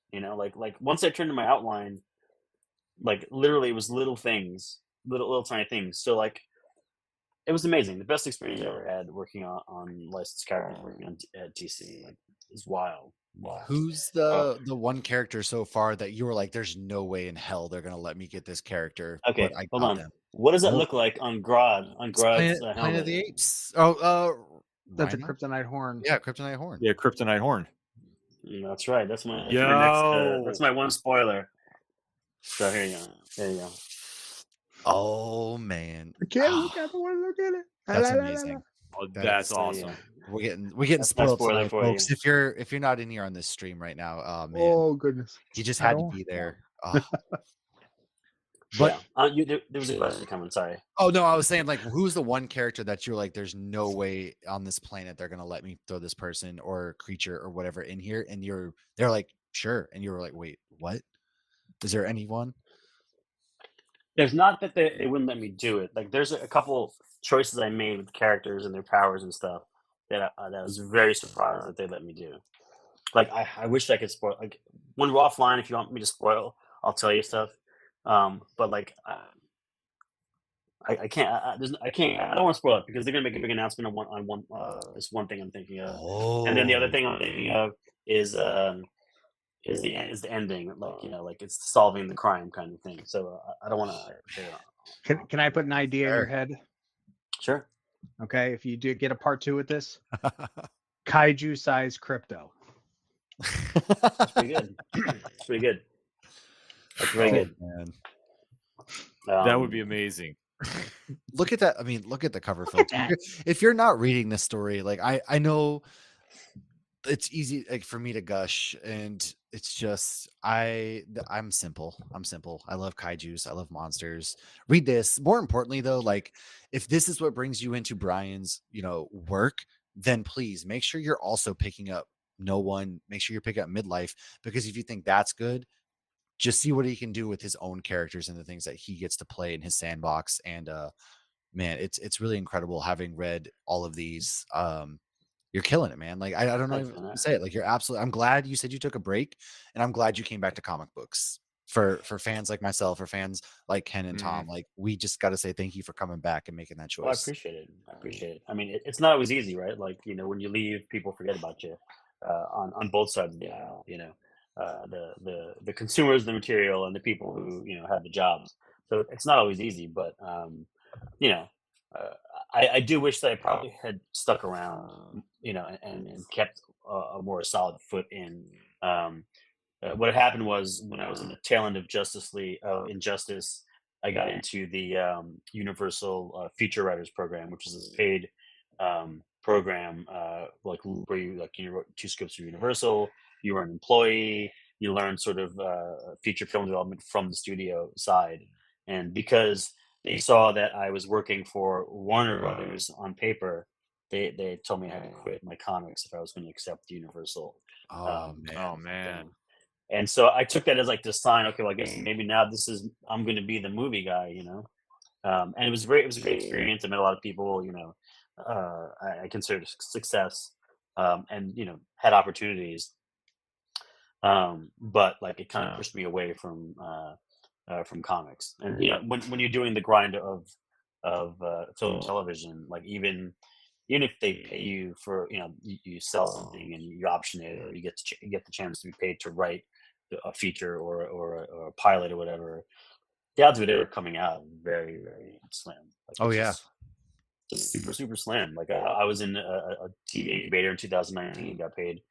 Like once I turned to my outline, like literally it was little things, little tiny things. So like it was amazing. The best experience I ever had working on licensed characters, working at DC. Like it's wild. Who's the one character so far that you were like, "There's no way in hell they're gonna let me get this character, but Okay, I hold got on. them." What does that Oh, look like on Grodd? On it's Grodd's Planet of helmet? the Apes. Oh, That's a Rhino? kryptonite horn. Yeah, Kryptonite Horn. Yeah, Kryptonite Horn. That's right. That's my next. Yo. That's my one spoiler. So here you go. There you go. Oh man, I can't look at it. I want to look at it. that's La, la, la, amazing. Oh, That's that's awesome. we're getting That's my spoiled spoiler tonight, for folks. you. If you're not in here on this stream right now, man, Oh goodness. he just I had to don't- be there. But Yeah. There was a question coming. Sorry. oh no, I was saying like, who's the one character that you're like, there's no way on this planet they're gonna let me throw this person or creature or whatever in here, and they're like, sure, and you were like, wait, what? Is there anyone? There's not that they wouldn't let me do it. Like there's a couple choices I made with characters and their powers and stuff that I was very surprised that they let me do. Like I wish I could spoil. Like when we're offline, if you want me to spoil, I'll tell you stuff. But like I can't. I can't. I don't want to spoil it because they're gonna make a big announcement on one. This one thing I'm thinking of, and then the other Oh, thing I'm thinking of is the ending. Like like it's solving the crime kind of thing. So I don't want to. Can I put an idea in your Sure. head? Sure. Okay, if you do get a part 2 with this, kaiju size crypto. That's pretty good. That's pretty good. That's very good. Man. That would be amazing. Look at that. I mean, look at the cover, folks. If you're not reading this story, like I know it's easy like for me to gush, and it's just I'm simple. I'm simple. I love kaijus. I love monsters. Read this. More importantly, though, like if this is what brings you into Brian's, work, then please make sure you're also picking up No One. Make sure you're picking up Midlife, because if you think that's good, just see what he can do with his own characters and the things that he gets to play in his sandbox. And man, it's really incredible having read all of these. You're killing it, man. Like I don't know Thanks, even man. to say it. Like you're absolutely. I'm glad you said you took a break, and I'm glad you came back to comic books for fans like myself, or fans like Ken and Tom. Like we just got to say thank you for coming back and making that Well, I choice. appreciate it. I appreciate it. I mean, it's not always easy, right? Like when you leave, people forget about you on both sides of the aisle. The consumers of the material and the people who have the jobs. So it's not always easy, but you know, uh, I do wish that I probably had stuck around, and kept a more solid foot in. What had happened was when I was in the tail end of Injustice, I got into the Universal Feature Writers Program, which is this paid program, like where you wrote 2 scripts for Universal. You were an employee. You learned sort of feature film development from the studio side, and because they saw that I was working for Warner Brothers on paper, they told me I had to quit my comics if I was going to accept the Universal. Oh man. Oh man. thing. And so I took that as like the sign. Okay, well, I guess maybe now I'm going to be the movie guy, And it was great. It was a great experience. I met a lot of people, I considered a success, and had opportunities. But like it kind of pushed me away from comics. And when you're doing the grind of film and television, like even if they pay you for you sell something and you option it, or you get the chance to be paid to write a feature or a pilot or whatever, the odds of it ever coming out very, very slim. Like, Oh it's yeah. just super, super slim. Like I was in a TV incubator in 2019, got paid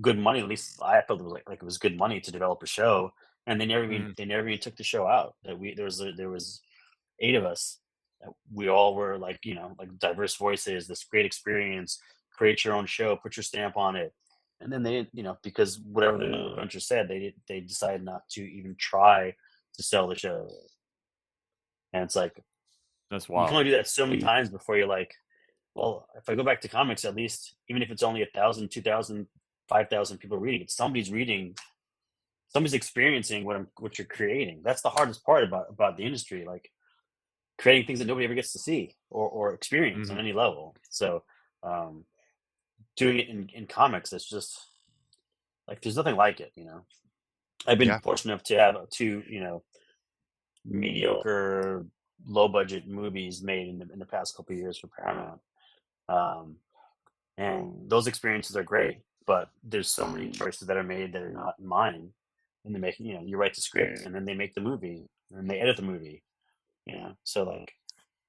good money. At least I felt it was like it was good money to develop a show, and they never even took the show out. That there was 8 of us. We all were like like diverse voices. This great experience. Create your own show. Put your stamp on it. And then they, because whatever the venture said, they decided not to even try to sell the show. And it's like That's you wild. can only do that so many times before you're like, well, if I go back to comics, at least even if it's only 1,000, 2,000, 5,000 people reading it, somebody's experiencing what you're creating. That's the hardest part about the industry, like creating things that nobody ever gets to see or experience on any level. So doing it in comics, it's just like there's nothing like it. I've been fortunate enough to have 2 mediocre, low budget movies made in the past couple of years for Paramount, and those experiences are great. but there's so many choices that are made that are not mine. And they make, you write the script, and then they make the movie, and they edit the movie. So like,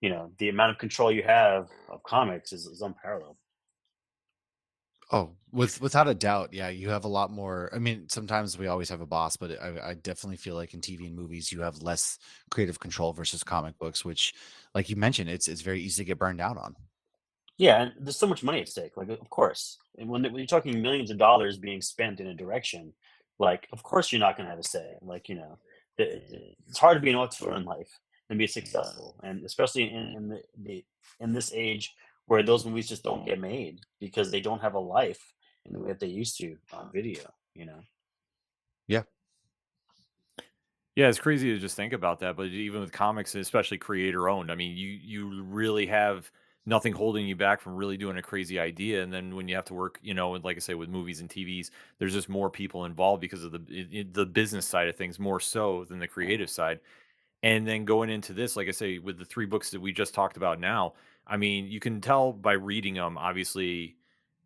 the amount of control you have of comics is unparalleled. Oh, without a doubt, yeah, you have a lot more. I mean, sometimes we always have a boss, but I definitely feel like in TV and movies, you have less creative control versus comic books, which, like you mentioned, it's very easy to get burned out on. Yeah, and there's so much money at stake. Like, of course, and when you're talking millions of dollars being spent in a direction, like, of course, you're not going to have a say. Like, it's hard to be an author in life and be successful, and especially in this age where those movies just don't get made because they don't have a life in the way that they used to on video. Yeah. Yeah, it's crazy to just think about that, but even with comics, especially creator owned, I mean, you really have nothing holding you back from really doing a crazy idea. And then when you have to work, and like I say, with movies and TVs, there's just more people involved because of the business side of things more so than the creative side. And then going into this, like I say, with the three books that we just talked about now, I mean, you can tell by reading them, obviously,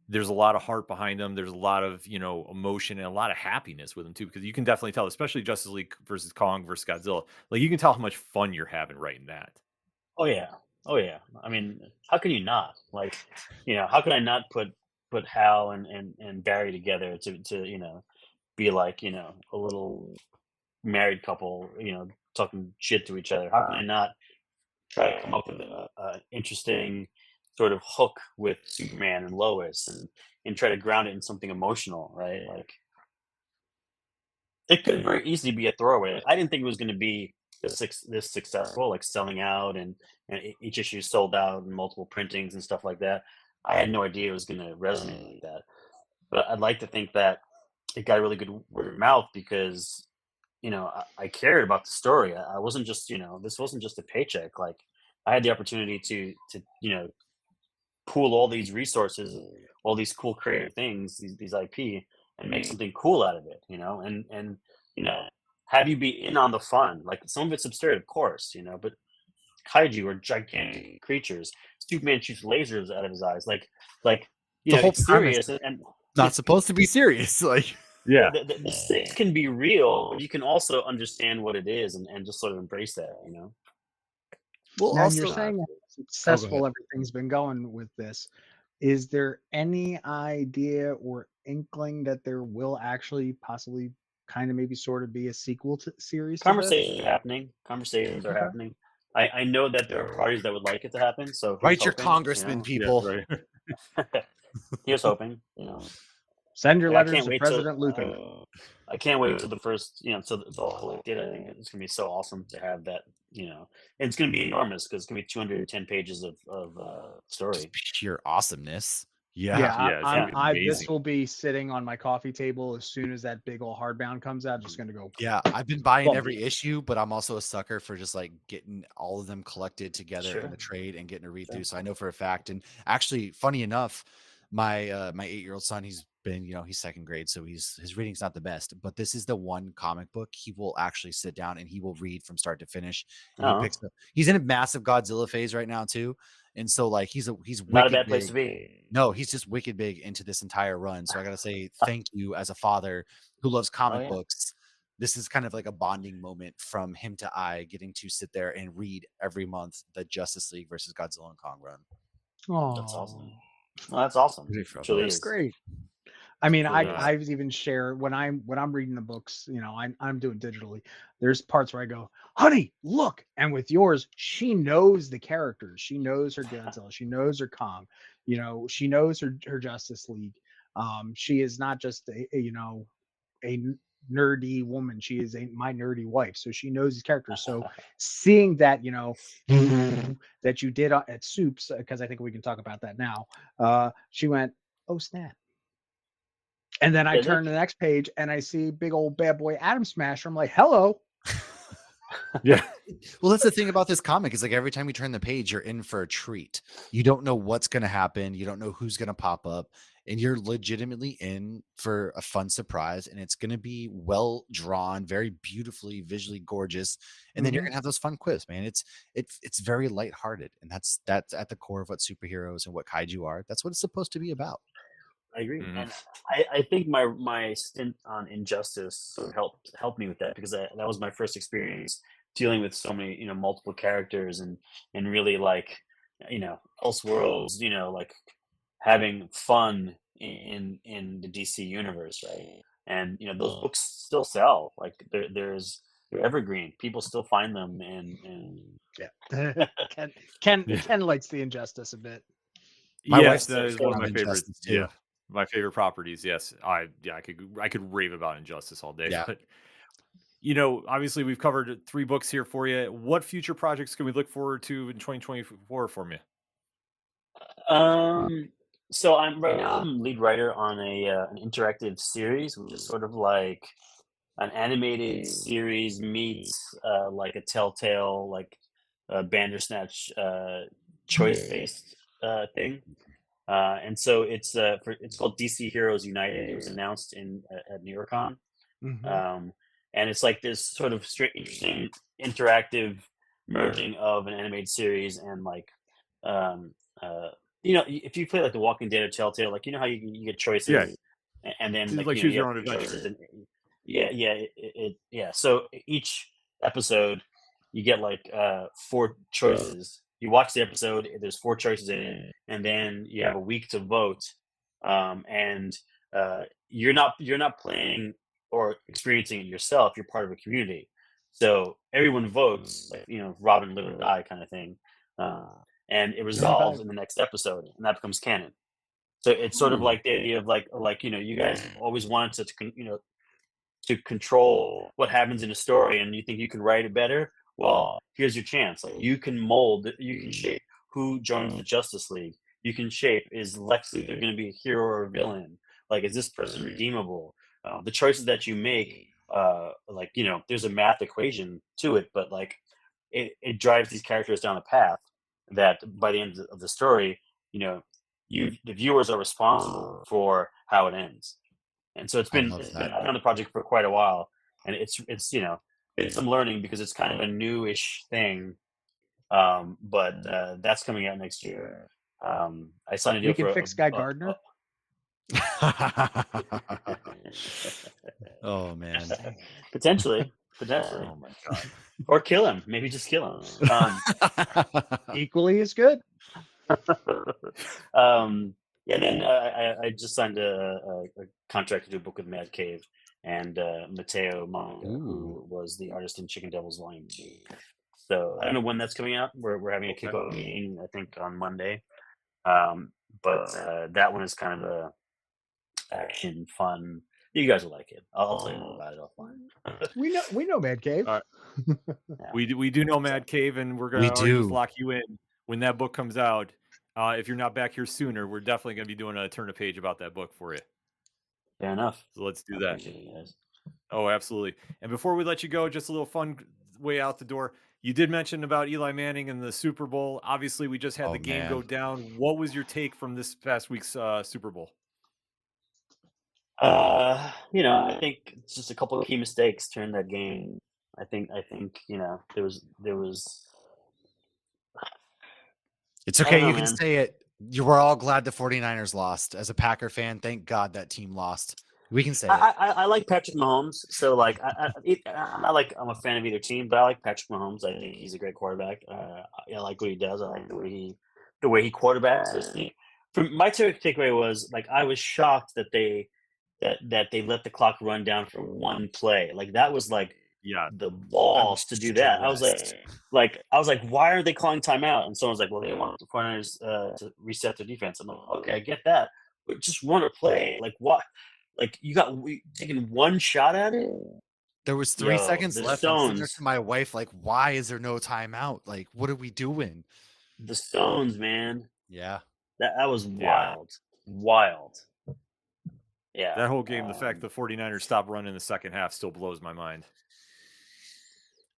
there's a lot of heart behind them. There's a lot of, emotion and a lot of happiness with them too, because you can definitely tell, especially Justice League versus Kong versus Godzilla. Like you can tell how much fun you're having writing that. Oh yeah, oh yeah. I mean, how can you not? Like, how could I not put Hal and Barry together to be like a little married couple, talking shit to each other? How can I not try to come up with a interesting sort of hook with Superman and Lois, and try to ground it in something emotional, right? Like, it could very easily be a throwaway. I didn't think it was going to be this successful, like selling out, and each issue sold out and multiple printings and stuff like that. I had no idea it was going to resonate like that. But I'd like to think that it got really good word of mouth because I cared about the story. I wasn't just this wasn't just a paycheck. Like, I had the opportunity to pool all these resources, all these cool creative things, these IP, and make something cool out of it, and have you be in on the fun. Like, some of it's absurd, of course, but kaiju are gigantic creatures. Superman shoots lasers out of his eyes, like The whole it's premise serious, and not supposed to be serious. Like, Yeah. the stakes can be real, but you can also understand what it is, and just sort of embrace that. well, Now you're also, saying how oh, go ahead. successful everything's been going with this. Is there any idea or inkling that there will actually possibly kind of maybe sort of be a sequel to series to this? Conversations are happening. Conversations are Okay. happening. I know that there are parties that would like it to happen. So here's Write your hoping. congressman, Yeah, people. right. Here's hoping. Send your Like, I letters can't to wait President Lupin. I can't wait till the first. So the whole did. I think it's gonna be so awesome to have that. And it's gonna be enormous because it's gonna be 210 pages of story. Just pure awesomeness. Yeah, Yeah. Yeah, it's gonna be this amazing. will be sitting on my coffee table as soon as that big old hardbound comes out. Just gonna go. Yeah, I've been buying Bump. every issue, but I'm also a sucker for just like getting all of them collected together in Sure. a trade and getting a read Sure. through. So I know for a fact. And actually, funny enough, my 8-year-old son, he's been, he's second grade, so his reading's not the best. But this is the one comic book he will actually sit down and he will read from start to finish. And he Oh, picks up. He's in a massive Godzilla phase right now too, and so like he's not a wicked bad place to big. be. No, he's just wicked big into this entire run. So I gotta say thank you as a father who loves Oh comic yeah. books. This is kind of like a bonding moment from him to I getting to sit there and read every month the Justice League versus Godzilla and Kong run. That's awesome. Oh, Well, that's awesome. Great for It really that's is. great. I mean, Really is. I've even shared when I'm reading the books, I'm doing digitally. There's parts where I go, honey, look. And with yours, she knows the characters. She knows her Godzilla. She knows her Kong. She knows her Justice League. She is not just a nerdy woman. She is my nerdy wife. So she knows these characters. So seeing that, that you did at Soups, because I think we can talk about that now. She went, oh snap. And then I Yeah, turn to the next page and I see big old bad boy Atom Smasher. I'm like, hello. Yeah. Well, that's the thing about this comic is like every time you turn the page, you're in for a treat. You don't know what's going to happen. You don't know who's going to pop up, and you're legitimately in for a fun surprise. And it's going to be well drawn, very beautifully, visually gorgeous. And then you're Mhm. going to have those fun quips, man. It's very lighthearted, and that's at the core of what superheroes and what kaiju are. That's what it's supposed to be about. I agree, Mhm. and I think my stint on Injustice sort of helped me with that because that was my first experience dealing with so many multiple characters and really like Elseworlds, like having fun in the DC universe, right? And those books still sell. Like they're evergreen. People still find them, and Yeah. Ken Yeah. Ken likes the Injustice a bit. My wife Yes, that started is one of on my favorite. Injustice Yeah, too. my favorite properties. Yes, I could rave about Injustice all day. Yeah. But obviously we've covered 3 books here for you. What future projects can we look forward to in 2024 from you? So I'm lead writer on an interactive series, which is sort of like an animated series meets like a Telltale like Bandersnatch choice based thing. And so it's called DC Heroes United. It was announced at NeoCon. Mhm. And it's like this sort of interesting interactive merging of an animated series and like um, if you play like The Walking Dead or Telltale, like how you get Yeah, choices, and then it's like like choose you your have own three adventure. choices, and yeah, yeah. So each episode, you get like 4 choices. You watch the episode. There's 4 choices in it, and then you have a week to vote. And you're not playing or experiencing it yourself. You're part of a community. So everyone votes, like Robin live or die kind of thing, uh, and it resolves Okay. in the next episode, and that becomes canon. So it's sort of Ooh. like the idea of like you guys always wanted to control what happens in a story, and you think you can write it better. Well, here's your chance. Like you can shape who joins the Justice League. You can shape, is Lex Luthor going to be a hero or a villain? Like, is this person redeemable? The choices that you make, like there's a math equation to it, but like it drives these characters down a path that by the end of the story, you know, the viewers are responsible for how it ends. And so I love it's been that. I've been on the project for quite a while, and it's it's some learning because it's kind of a newish thing. But that's coming out next year. I signed a deal We can for fix Guy a Gardner. Oh man. potentially, Oh my or kill him. Maybe just kill him. god. Equally as good. Yeah, then I just signed a contract to do a book with Mad Cave and Matteo Manga, Ooh. who was the artist in Chicken Devils Volume 2. So I don't know when that's coming out. We're having a Okay. kickoff meeting, I think, on Monday. But that one is kind of a action, fun. You guys will like it. I'll tell you more about it offline. We know Mad Cave. All right. Yeah. We do know Mad Cave, and we're We gonna already just do. lock you in when that book comes out. If you're not back here sooner, we're definitely gonna be doing a turn a page about that book for you. Fair enough. So let's do I that. appreciate you guys. Oh, absolutely. And before we let you go, just a little fun way out the door. You did mention about Eli Manning and the Super Bowl. Obviously, we just had Oh, the game go man. down. What was your take from this past week's Super Bowl? I think it's just a couple of key mistakes turned that game. I think there was It's I don't okay. know, You can man. say it. You were all glad the 49ers lost. As a Packer fan, thank God that team lost. We can say it. I like Patrick Mahomes, so like I'm not like I'm a fan of either team, but I like Patrick Mahomes. I think he's a great quarterback. I like what he does. I like the way he quarterbacks. From my takeaway was like I was shocked that they let the clock run down for one play. Like that was like Yeah, the balls to do that. I was like, why are they calling timeout? And someone's like, well, they want the 49ers to reset their defense. I'm like, okay, I get that, but just run a play. Like what? Like we taking one shot at it? There was 3 Yo, seconds the left. I'm sitting there Stones, to my wife, like, why is there no timeout? Like, what are we doing? the Stones, man. Yeah. That was Yeah. wild. Yeah, that whole game, the fact the 49ers stopped running in the second half still blows my mind.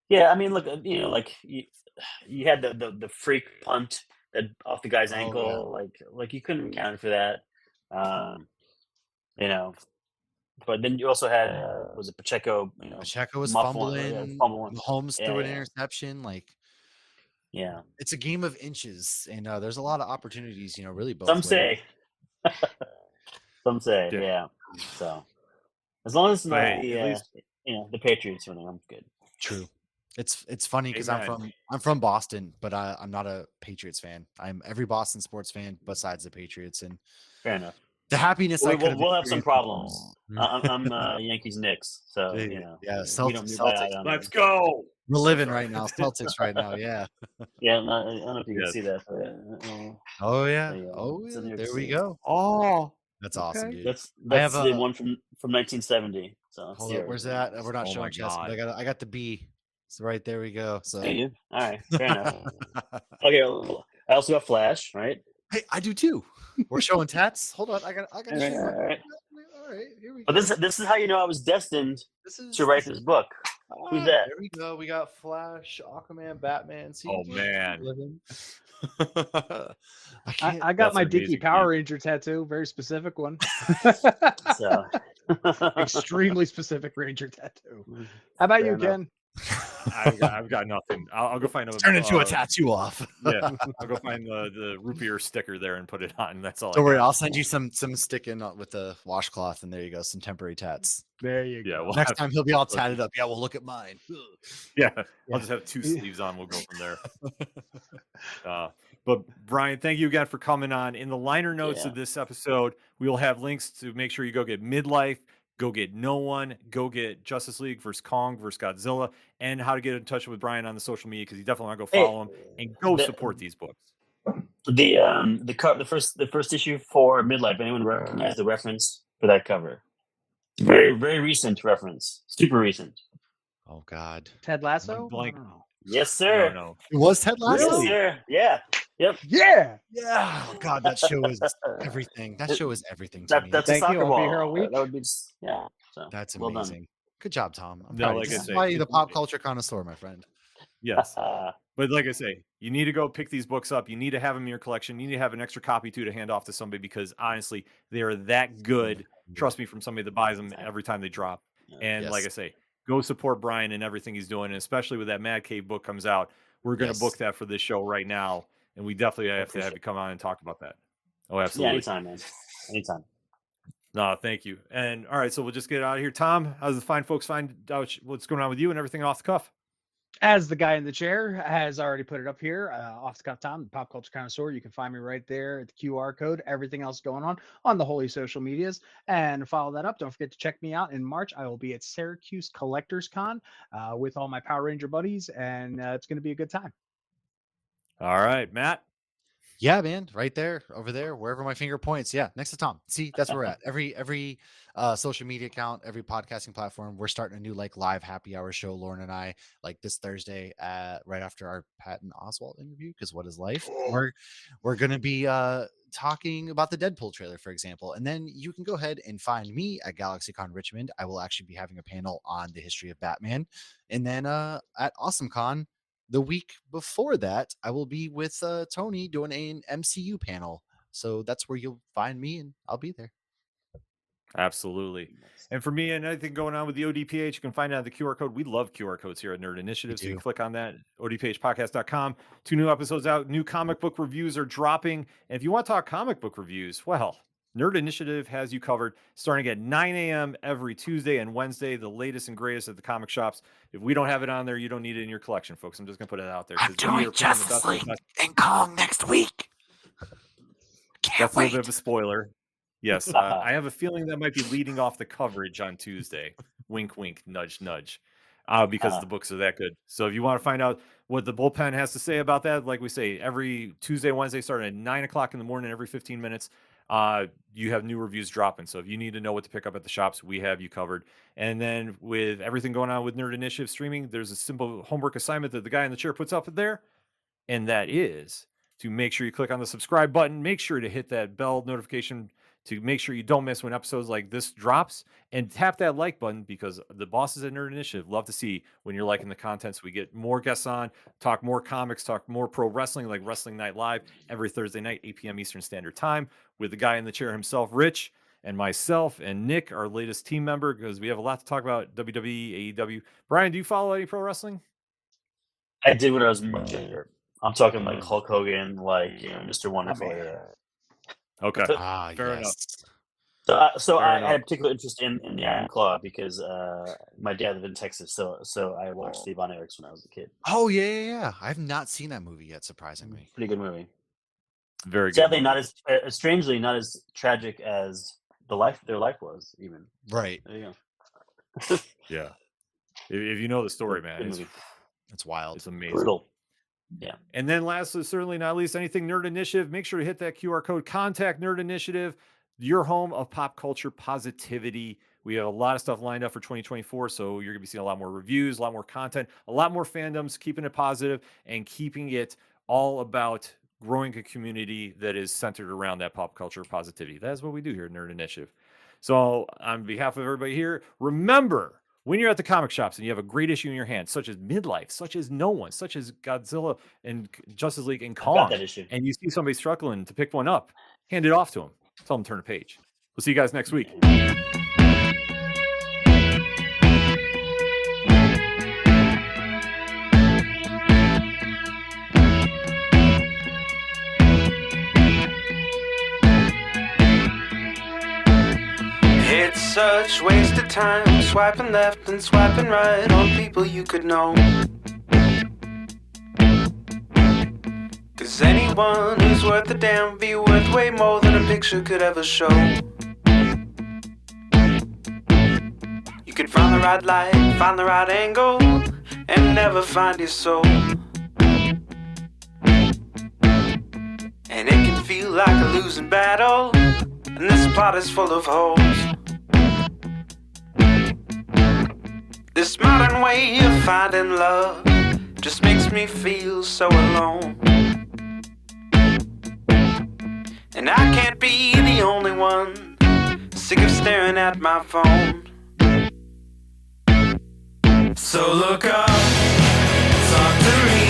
yeah. I mean, look, like you had the freak punt that off the guy's Oh, yeah. ankle, like you couldn't account for that. You know, but then you also had was it Pacheco? Pacheco was muffling, fumbling. Holmes threw an Yeah. interception. Like, Yeah. it's a game of inches, and there's a lot of opportunities. Really both Some ways. say. Some say, Yeah. yeah. So as long as it's But not hey, at least the Patriots winning, I'm good. True. It's funny because Amen. I'm from Boston, but I'm not a Patriots fan. I'm every Boston sports fan besides the Patriots, and Fair enough. the happiness I could have We'll have some experienced. problems. I'm Yankees Knicks, so Yeah, yeah, we don't move Celtics. on Let's them. go. We're living Sorry. right now. Celtics right now. Yeah. Yeah, I don't know if you can Yes. see that. Oh yeah. There you go. Oh It's in yeah. New York There we City. go. Oh, That's awesome, Okay. dude. That's I have the one from 1970. So it's hold the up. Where's that? We're not Oh showing my chest, but God. I got the B. So right there we go. So There you. All right, fair enough. Okay, I also got Flash, right? hey, I do too. We're showing tats. Hold on. I got All to right, show you. all right. All right. Here we But go. this is how you know I was destined This is to write this book. Who's that? There we go. We got Flash, Aquaman, Batman. See, Oh, we're man. living. I got That's my an Dicky amazing Power feat. Ranger tattoo, very specific one. So Extremely specific Ranger tattoo. How about Fair you, enough. Ken? I've got nothing. I'll go find a Turn into a tattoo off. Yeah, I'll go find the root beer sticker there and put it on. That's all. Don't I worry, got. I'll send you some sticking with the washcloth, and there you go, some temporary tats. There you Yeah, go. well, Next time he'll be all tatted up. Yeah, well, look at mine. Yeah, Yeah. I'll just have 2 sleeves on. We'll go from there. But Brian, thank you again for coming on. In the liner notes Yeah. of this episode, we will have links to make sure you go get Midlife, go get No One, go get Justice League versus Kong versus Godzilla, and how to get in touch with Brian on the social media because you definitely want to go follow him and go support these books. The first issue for Midlife. Anyone recognize the reference for that cover? Very very recent reference. Super recent. Oh God, Ted Lasso? I'm blank. I don't know. Yes, sir. No. it was Ted Lasso. Yes, sir. Yeah. Yep. Yeah. Yeah. Oh God, that show is everything. That show is everything to me. That's a Thank you, soccer I'll be ball. here a week. That would be yeah. So, That's well done. amazing. Good job, Tom. I'm No, proud of like you. I This is say, why you're the it's- pop culture connoisseur, my friend. Yes. But like I say, you need to go pick these books up. You need to have them in your collection. You need to have an extra copy too to hand off to somebody because honestly, they are that good. Trust me, from somebody that buys them every time they drop. And Yes. like I say, go support Brian and everything he's doing. And especially with that Mad Cave book comes out, we're going to Yes. book that for this show right now. And we definitely have to have you come on and talk about that. Oh, absolutely. Yeah, anytime, man. Anytime. No, thank you. And all right, so we'll just get out of here. Tom, how's the fine folks find out what's going on with you and everything off the cuff? As the guy in the chair has already put it up here, off the cuff Tom, the pop culture connoisseur. You can find me right there at the QR code. Everything else going on the holy social medias, and follow that up. Don't forget to check me out in March. I will be at Syracuse Collectors Con with all my Power Ranger buddies, and it's going to be a good time. All right, Matt. Yeah, man, right there, over there, wherever my finger points. Yeah, next to Tom. See, that's where we're at. Every social media account, every podcasting platform, we're starting a new live happy hour show. Lauren and I, this Thursday, right after our Patton Oswalt interview. Because what is life? We're gonna be talking about the Deadpool trailer, for example, and then you can go ahead and find me at GalaxyCon Richmond. I will actually be having a panel on the history of Batman, and then at AwesomeCon. The week before that, I will be with Tony doing an MCU panel. So that's where you'll find me, and I'll be there. Absolutely. And for me and anything going on with the ODPH, you can find out the QR code. We love QR codes here at Nerd Initiative. So you can click on that, odphpodcast.com. 2 new episodes out. New comic book reviews are dropping. And if you want to talk comic book reviews, well, Nerd Initiative has you covered starting at 9 a.m. every Tuesday and Wednesday, the latest and greatest at the comic shops. If we don't have it on there, you don't need it in your collection, folks. I'm just going to put it out there. I'm doing Justice League and Kong next week. That's a little bit of a spoiler. Yes, I have a feeling that might be leading off the coverage on Tuesday. Wink, wink, nudge, nudge. Because the books are that good. So if you want to find out what the Bullpen has to say about that, like we say, every Tuesday, Wednesday, starting at 9 o'clock in the morning, every 15 minutes, you have new reviews dropping. So if you need to know what to pick up at the shops, we have you covered. And then with everything going on with Nerd Initiative streaming, there's a simple homework assignment that the guy in the chair puts up there. And that is to make sure you click on the subscribe button. Make sure to hit that bell notification to make sure you don't miss when episodes like this drops, and tap that like button because the bosses at Nerd Initiative love to see when you're liking the content. So we get more guests on, talk more comics, talk more pro wrestling like Wrestling Night Live every Thursday night, 8 p.m. Eastern Standard Time with the guy in the chair himself, Rich, and myself and Nick, our latest team member, because we have a lot to talk about WWE, AEW. Brian, do you follow any pro wrestling? I did when I was much younger. I'm talking like Hulk Hogan, Mr. Wonderful. Okay. Ah, Fair yes. enough. So Fair I enough. had particular interest in the Iron Claw because my dad lived in Texas, so I watched the Von Erichs when I was a kid. Oh yeah. I have not seen that movie yet. Surprisingly. Pretty good movie. Very good. Sadly, movie. not as strangely not as tragic as their life was. Even Right. there you go. Yeah. If you know the story, Good man, movie. It's wild. it's amazing. Brutal. Yeah. And then last, but certainly not least, anything Nerd Initiative, make sure to hit that QR code, contact Nerd Initiative, your home of pop culture positivity. We have a lot of stuff lined up for 2024, so you're going to be seeing a lot more reviews, a lot more content, a lot more fandoms, keeping it positive and keeping it all about growing a community that is centered around that pop culture positivity. That's what we do here at Nerd Initiative. So on behalf of everybody here, remember, when you're at the comic shops and you have a great issue in your hand, such as Midlife, such as No One, such as Godzilla and Justice League and Got Kong, that issue. and you see somebody struggling to pick one up, hand it off to them. Tell them to turn a page. We'll see you guys next week. It's such waste of time, swiping left and swiping right on people you could know. Cause anyone who's worth a damn be worth way more than a picture could ever show. You could find the right light, find the right angle, and never find your soul. And it can feel like a losing battle, and this plot is full of holes. This modern way of finding love just makes me feel so alone. And I can't be the only one sick of staring at my phone. So look up, talk to me,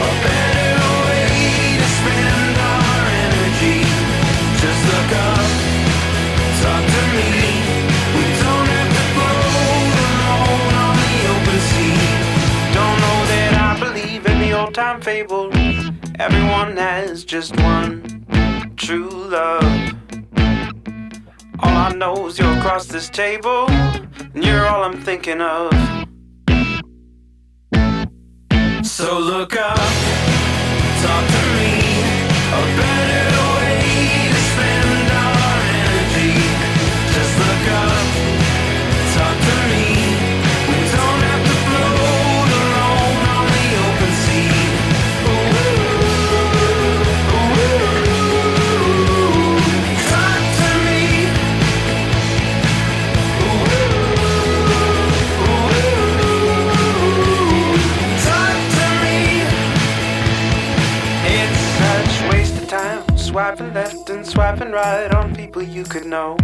a better way to spend our energy. Just look up, talk to me. We don't have to float alone on the open sea. Don't know that I believe in the old time fable. Everyone has just one true love. All I know is you're across this table, and you're all I'm thinking of. So look up, talk to me, a better way to spend our energy. Just look up, talk to me. We don't have to float alone on the open sea. Talk to me. Talk to me. It's such waste of time, swiping left and swiping right on people you could know.